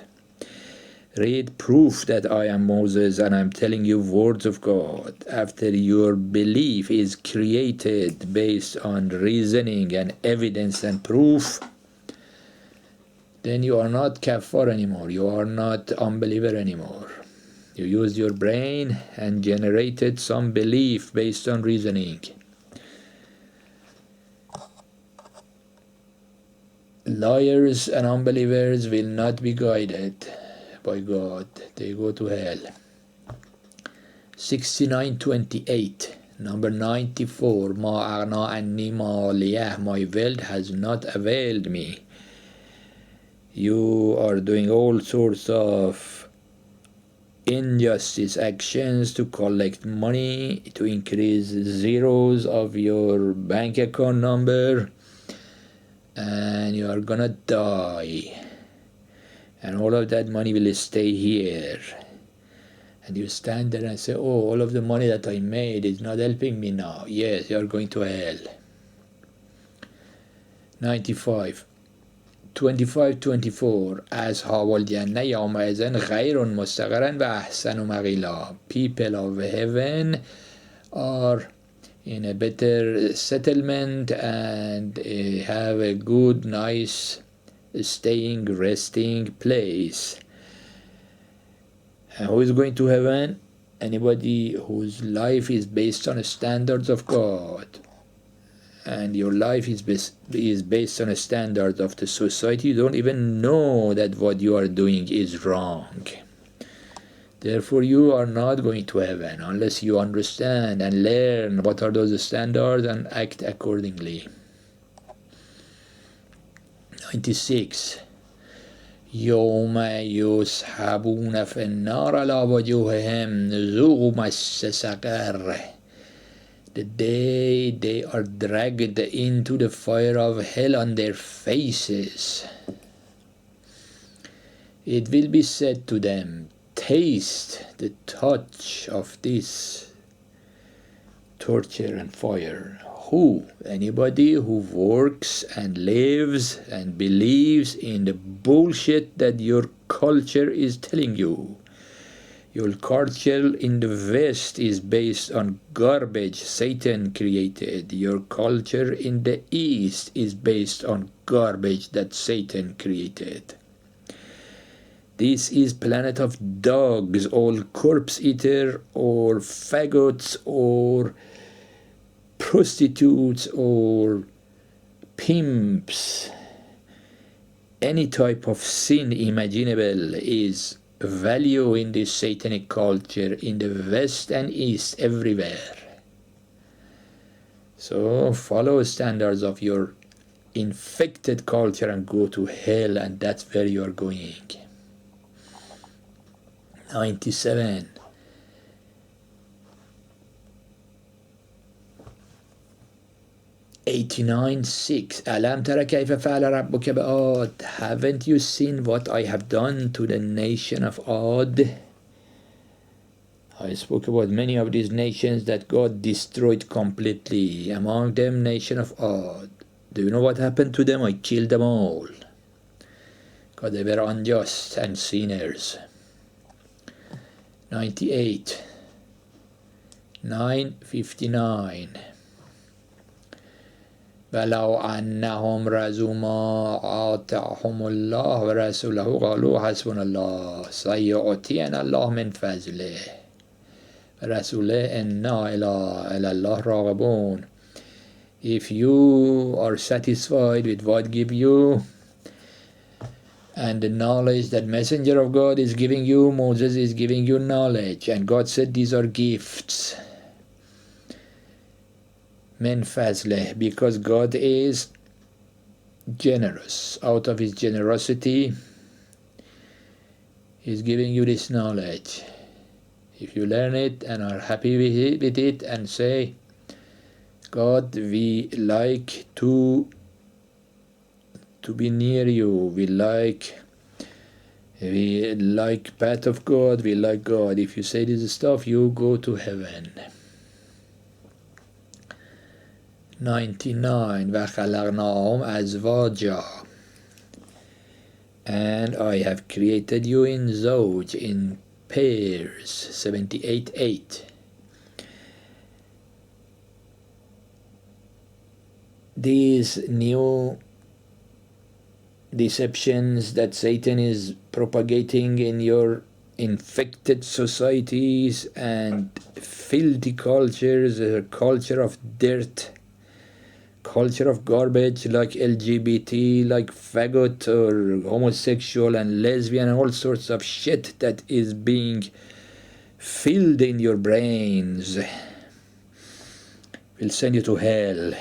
Read proof that I am Moses and I'm telling you words of God. After your belief is created based on reasoning and evidence and proof, then you are not kafir anymore. You are not unbeliever anymore. You used your brain and generated some belief based on reasoning. Liars and unbelievers will not be guided by God. They go to hell. 69:28, number 94. Ma aghna anni maliyah, my wealth has not availed me. You are doing all sorts of injustice actions to collect money, to increase zeros of your bank account number, and you are gonna die. And all of that money will stay here. And you stand there and say, oh, all of the money that I made is not helping me now. Yes, you are going to hell. 95. 25-24 اصحاب الجنه یومئذ خیر مستقرا و احسن مقیلا. People of heaven are in a better settlement and have a good, nice staying, resting place. And who is going to heaven? Anybody whose life is based on the standards of God, and your life is based on the standards of the society. You don't even know that what you are doing is wrong. Therefore, you are not going to heaven unless you understand and learn what are those standards and act accordingly. 96. يوم يسحبون في النار على وجوههم ذوقوا مس سقر. The day they are dragged into the fire of hell on their faces. It will be said to them, taste the touch of this torture and fire. Who? Anybody who works and lives and believes in the bullshit that your culture is telling you. Your culture in the West is based on garbage Satan created. Your culture in the East is based on garbage that Satan created. This is planet of dogs, all corpse eater or faggots or prostitutes or pimps. Any type of sin imaginable is value in this satanic culture in the West and East, everywhere. So follow standards of your infected culture and go to hell, and that's where you are going. 97. (89:6) ألم تر كيف فعل ربك بعاد. Haven't you seen what I have done to the nation of Ad? I spoke about many of these nations that God destroyed completely. Among them, nation of Ad. Do you know what happened to them? I killed them all, because they were unjust and sinners. 98. 9:59. ولو أنهم رضوا ما آتاهم الله ورسوله قالوا حسبنا الله سيؤتينا الله من فضله ورسوله إنا إلى الله راغبون. If you are satisfied with what give you and the knowledge that messenger of God is giving you, Moses is giving you knowledge, and God said these are gifts. Min fazleh, because God is generous. Out of his generosity, he's giving you this knowledge. If you learn it and are happy with it and say, God, we like to be near you, we like path of God, we like God. If you say this stuff, you go to heaven. 99. وَخَلَقْنَاهُمْ أَزْوَاجًا. And I have created you in zawj, in pairs. 78:8. These new deceptions that Satan is propagating in your infected societies and filthy cultures, a culture of dirt, culture of garbage like LGBT, like faggot or homosexual and lesbian, and all sorts of shit that is being filled in your brains will send you to hell.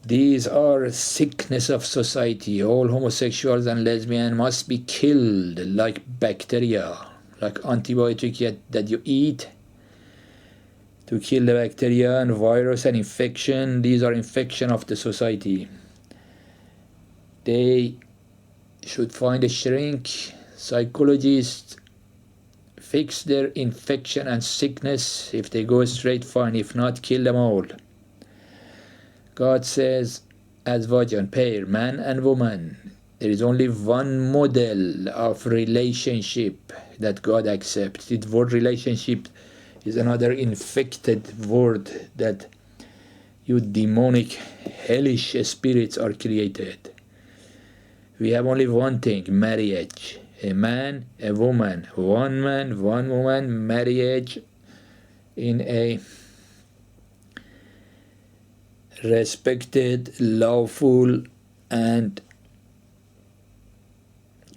These are sickness of society. All homosexuals and lesbians must be killed like bacteria, like antibiotic that you eat to kill the bacteria and virus and infection. These are infection of the society. They should find a shrink, psychologist, fix their infection and sickness. If they go straight, fine. If not, kill them all. God says, azwajan, pair, man and woman. There is only one model of relationship that God accepts. The word relationship is another infected word that you demonic, hellish spirits are created. We have only one thing, marriage. A man, a woman, one man, one woman, marriage in a respected, lawful, and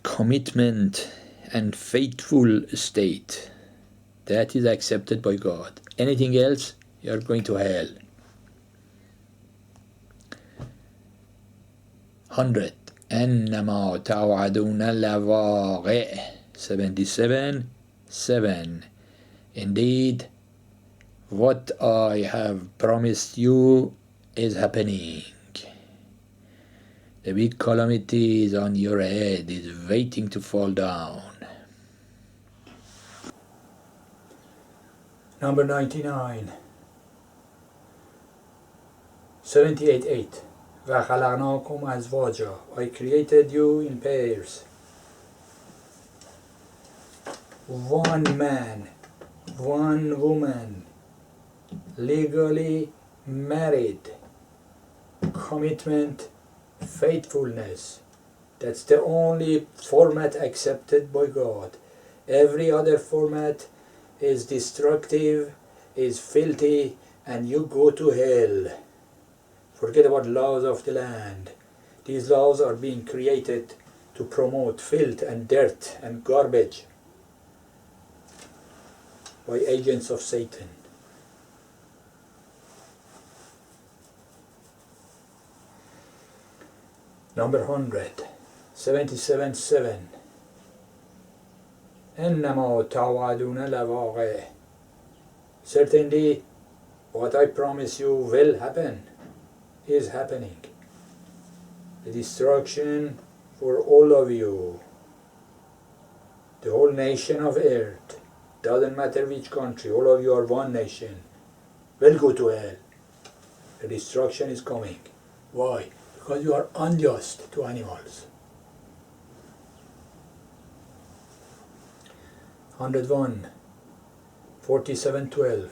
commitment and faithful state. That is accepted by God. Anything else, you are going to hell. 100. أنما توعدون لواقع. 77. 7. Indeed, what I have promised you is happening. The big calamity is on your head, is waiting to fall down. Number 99. 78:8. وَخَلَقْنَاكُمْ أَزْوَاجًا. I created you in pairs. One man, one woman, legally married, commitment, faithfulness. That's the only format accepted by God. Every other format is destructive, is filthy, and you go to hell. Forget about laws of the land. These laws are being created to promote filth and dirt and garbage by agents of Satan. Number 100. 77:7. إنما توعدون لواقع. Certainly, what I promise you will happen, is happening. The destruction for all of you, the whole nation of earth, doesn't matter which country, all of you are one nation, will go to hell. The destruction is coming. Why? Because you are unjust to animals. 101. 47:12.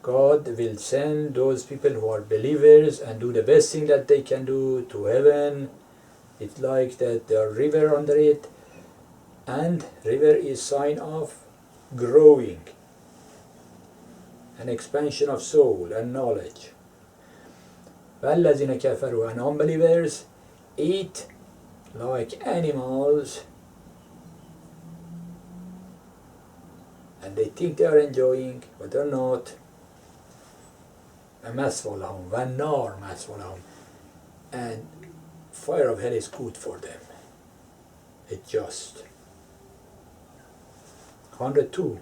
God will send those people who are believers and do the best thing that they can do to heaven. It's like that there are river under it, and river is sign of growing, an expansion of soul and knowledge. وَالَّذِينَ كَفَرُوا, and unbelievers eat like animals, and they think they are enjoying, but they're not. وَمَثْوَى لَهُمْ وَالنَّارُ مَثْوَى لَهُمْ, and fire of hell is good for them. It's just. 102.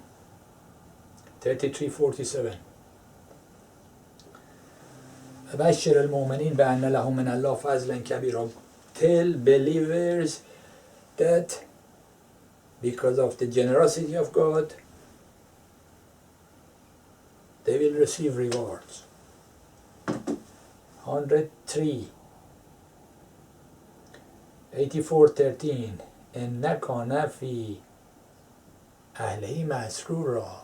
33:47. وَبَشِّرِ الْمُؤْمِنِينَ بِأَنَّ لَهُم مِّنَ اللَّهِ فَضْلًا كَبِيرًا. Tell believers that because of the generosity of God, they will receive rewards. 103. 84:13. إِنَّ كَانَ فِي أَهْلِهِ مَسْرُورًا.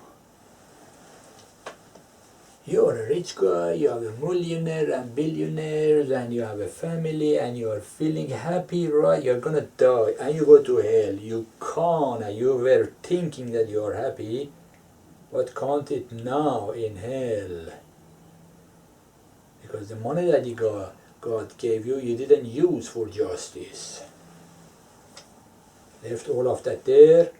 You are a rich guy, you have a millionaire and billionaires, and you have a family, and you are feeling happy, right? You're gonna die, and you go to hell. You can't, you were thinking that you are happy, but can't it now in hell? Because the money that God gave you, you didn't use for justice. Left all of that there,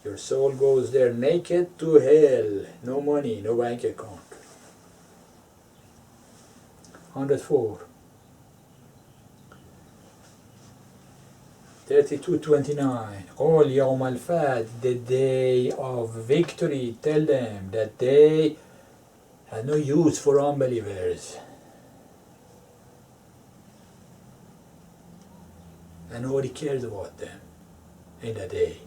your soul goes there naked to hell. No money, no bank account. 104. 32:29. قُلْ يَوْمَ الْفَتْحِ, the day of victory, tell them that they had no use for unbelievers. And nobody cares about them in that day.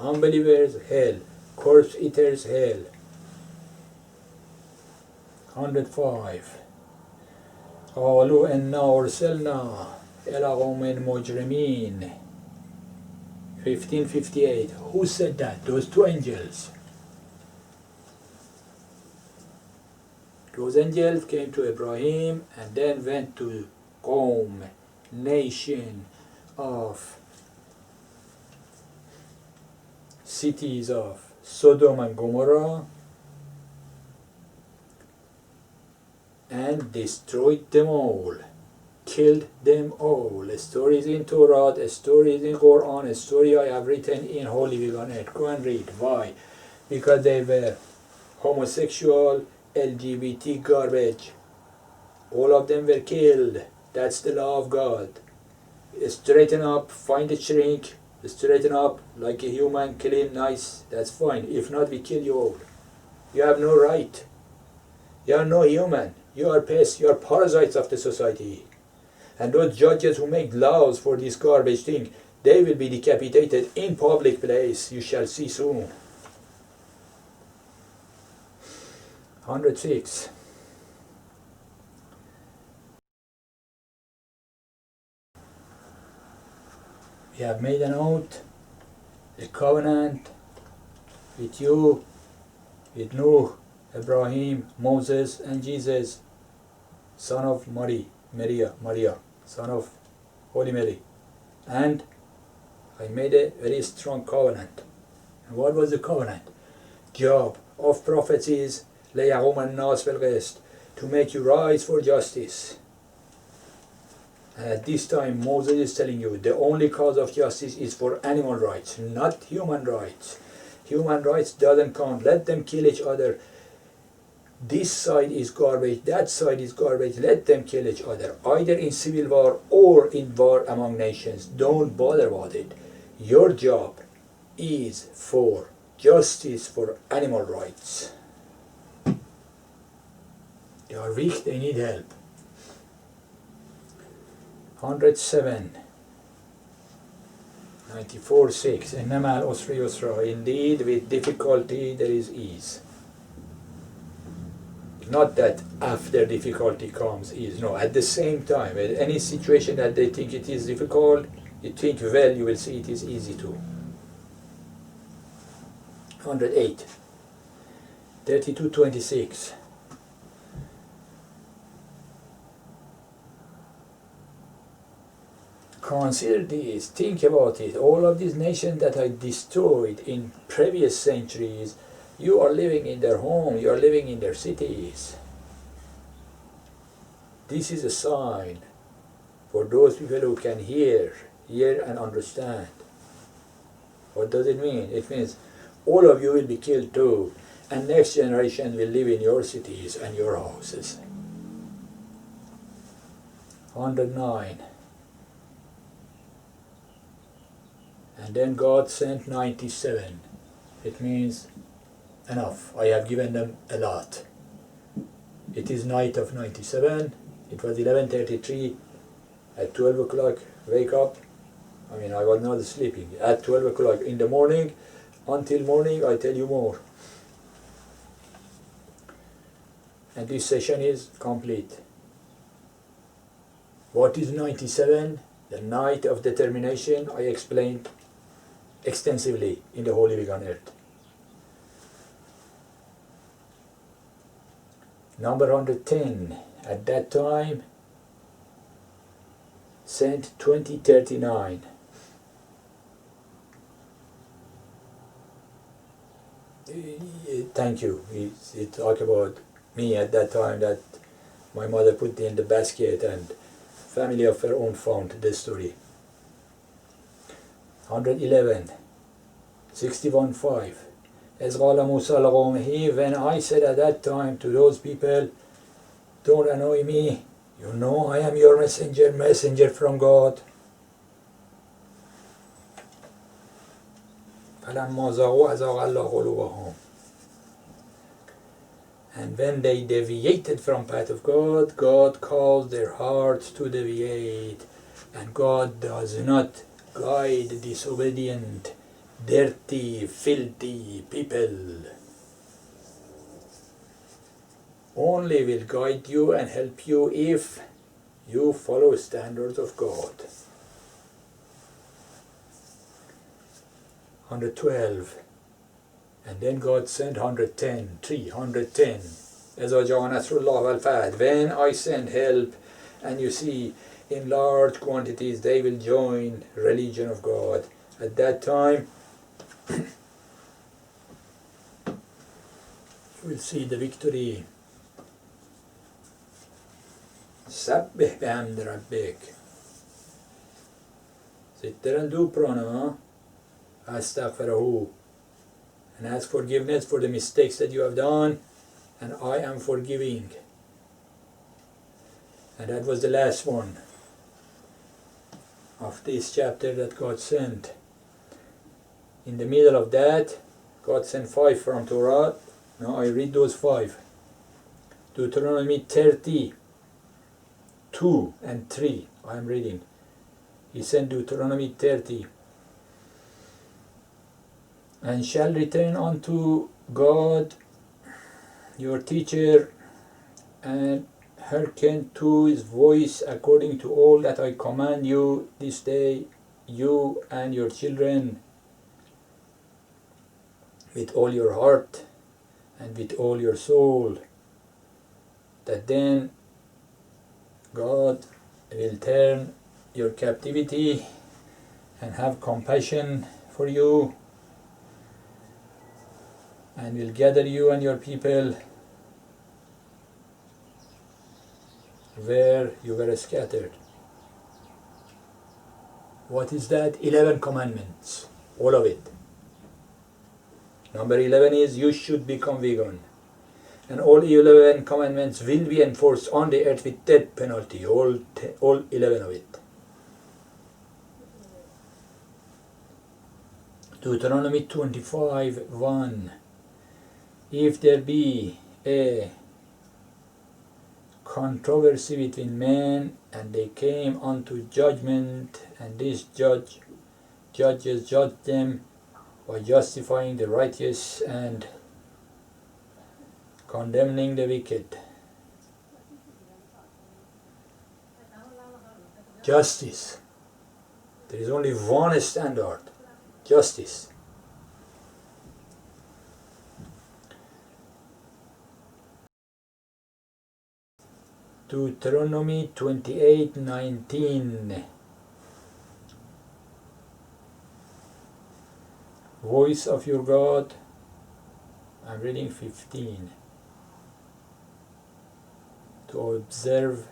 Unbelievers, hell. Corpse eaters, hell. 105. قالوا إنا أرسلنا إلى قوم مجرمين. 1558. Who said that? Those two angels. Those angels came to Ibrahim and then went to Qawm, nation of cities of Sodom and Gomorrah, and destroyed them all, killed them all. A story is in Torah, a story is in Quran, a story I have written in Holy Viganet. Go and read. Why? Because they were homosexual, LGBT garbage. All of them were killed. That's the law of God. Straighten up, find a shrink, straighten up like a human, clean, nice, that's fine. If not, we kill you all. You have no right. You are no human. You are pests, you are parasites of the society. And those judges who make laws for this garbage thing, they will be decapitated in public place. You shall see soon. 106. We have made an oath, a covenant with you, with Nuh, Ibrahim, Moses, and Jesus, son of Maria, son of Holy Mary. And I made a very strong covenant. And what was the covenant? Job of prophecies, لَيَعُمَ النَّاسِ بِالْقِسْطِ, to make you rise for justice. And at this time Moses is telling you the only cause of justice is for animal rights, not human rights. Human rights doesn't count. Let them kill each other. This side is garbage, that side is garbage. Let them kill each other, either in civil war or in war among nations. Don't bother about it. Your job is for justice for animal rights. They are weak, they need help. 107. 94:6. إنما العسر يسرا. Indeed, with difficulty there is ease. Not that after difficulty comes ease. No, at the same time. At any situation that they think it is difficult, you think, well, you will see it is easy too. 108. 32:26. Consider this, think about it. All of these nations that I destroyed in previous centuries, you are living in their home, you are living in their cities. This is a sign for those people who can hear and understand. What does it mean? It means all of you will be killed too, and next generation will live in your cities and your houses. 109. And then God sent 97. It means enough. I have given them a lot. It is night of 97. It was 11:33. At 12 o'clock, wake up. I was not sleeping. At 12 o'clock in the morning, until morning, I tell you more. And this session is complete. What is 97? The night of determination, I explained extensively in the Holy Week on Earth. Number 110, at that time, sent 2039. Thank you. It talked about me at that time, that my mother put in the basket and family of her own found the story. 111, 61:5. As قال موسى لقومه, when I said at that time to those people, don't annoy me, you know I am your messenger from God. فلما زاغوا أزاغ الله قلوبهم. And when they deviated from path of God, God caused their hearts to deviate. And God does not guide disobedient, dirty, filthy people. Only will guide you and help you if You follow standards of God. 112. And then God sent 110, 310. When I send help, and you see, in large quantities, they will join religion of God. At that time, you will see the victory. Sabbih bihamdi rabbik. Sit there and do prana. Astaghfirahu. And ask forgiveness for the mistakes that you have done. And I am forgiving. And that was the last one of this chapter that God sent. In the middle of that, God sent 5 from Torah. Now I read those 5. Deuteronomy 30, 2 and 3. I am reading. He sent Deuteronomy 30. And shall return unto God your teacher, and hearken to his voice according to all that I command you this day, you and your children, with all your heart and with all your soul, that then God will turn your captivity and have compassion for you, and will gather you and your people where you were scattered. What is that? 11 commandments, all of it. Number 11 is you should become vegan. And all 11 commandments will be enforced on the earth with death penalty, all 11 of it. Deuteronomy 25:1. If there be a controversy between men, and they came unto judgment, and this judges judge them by justifying the righteous and condemning the wicked. Justice. There is only one standard. Justice. Deuteronomy 28:19. Voice of your God. I'm reading 15. To observe,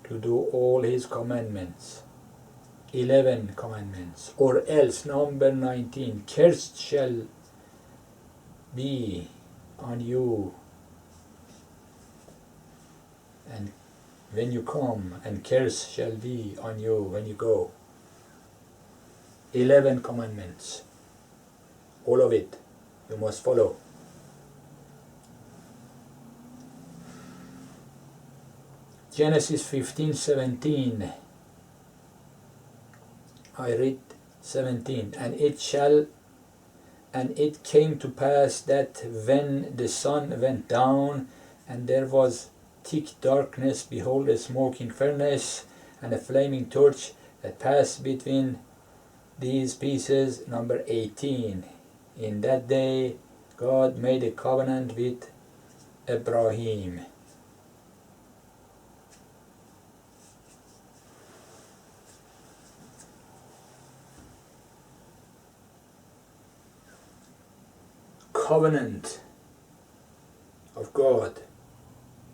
to do all his commandments. 11 commandments. Or else, number 19, cursed shall be on you, and when you come, and curse shall be on you when you go. 11 commandments. All of it you must follow. Genesis 15:17. I read 17. And it came to pass that when the sun went down, and there was thick darkness, behold, a smoking furnace and a flaming torch that passed between these pieces. Number 18. In that day God made a covenant with Abraham. Covenant of God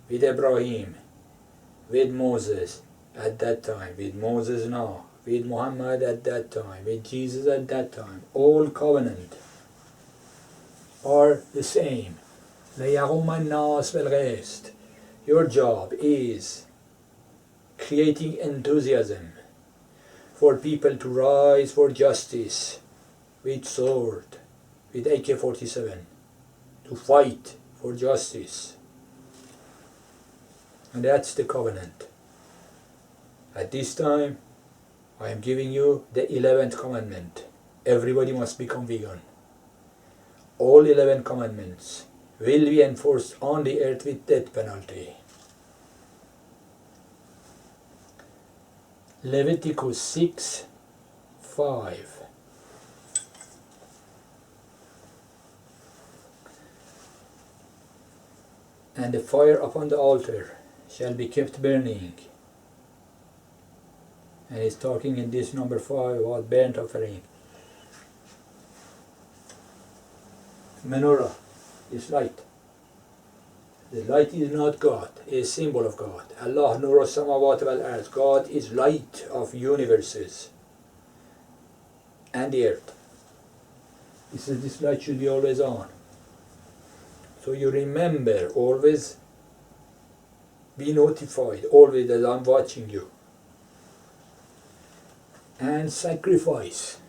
with Abraham, with Moses at that time, with Moses now, with Muhammad at that time, with Jesus at that time. All covenant are the same. Your job is creating enthusiasm for people to rise for justice with sword, with AK-47, to fight for justice. And that's the covenant. At this time, I am giving you the 11th commandment. Everybody must become vegan. All 11 commandments will be enforced on the earth with death penalty. Leviticus 6:5. And the fire upon the altar shall be kept burning. And he's talking in this number 5 about burnt offering. Menorah is light. The light is not God, a symbol of God. Allah nur as-samawati wal ard. God is light of universes and the earth. He says this light should be always on. So you remember, always be notified, always that I'm watching you. And sacrifice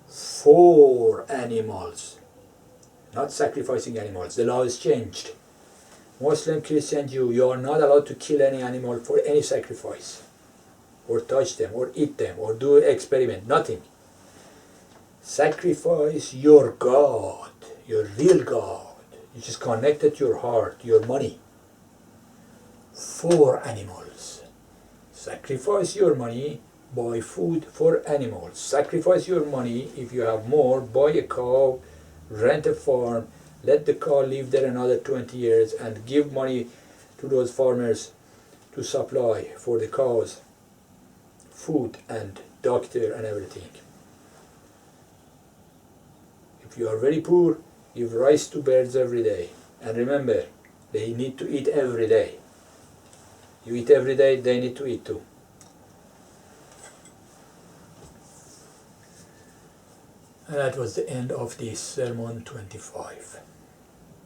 4 animals. Not sacrificing animals, the law is changed. Muslim, Christian, Jew, you are not allowed to kill any animal for any sacrifice, or touch them, or eat them, or do an experiment, nothing. Sacrifice your God, your real God, which is connected to your heart, your money. 4 animals. Sacrifice your money, buy food for animals. Sacrifice your money, if you have more, buy a cow, rent a farm, let the cow live there another 20 years and give money to those farmers to supply for the cows food and doctor and everything. If you are very poor, give rice to birds every day. And remember, they need to eat every day. You eat every day, they need to eat too. And that was the end of this sermon 25.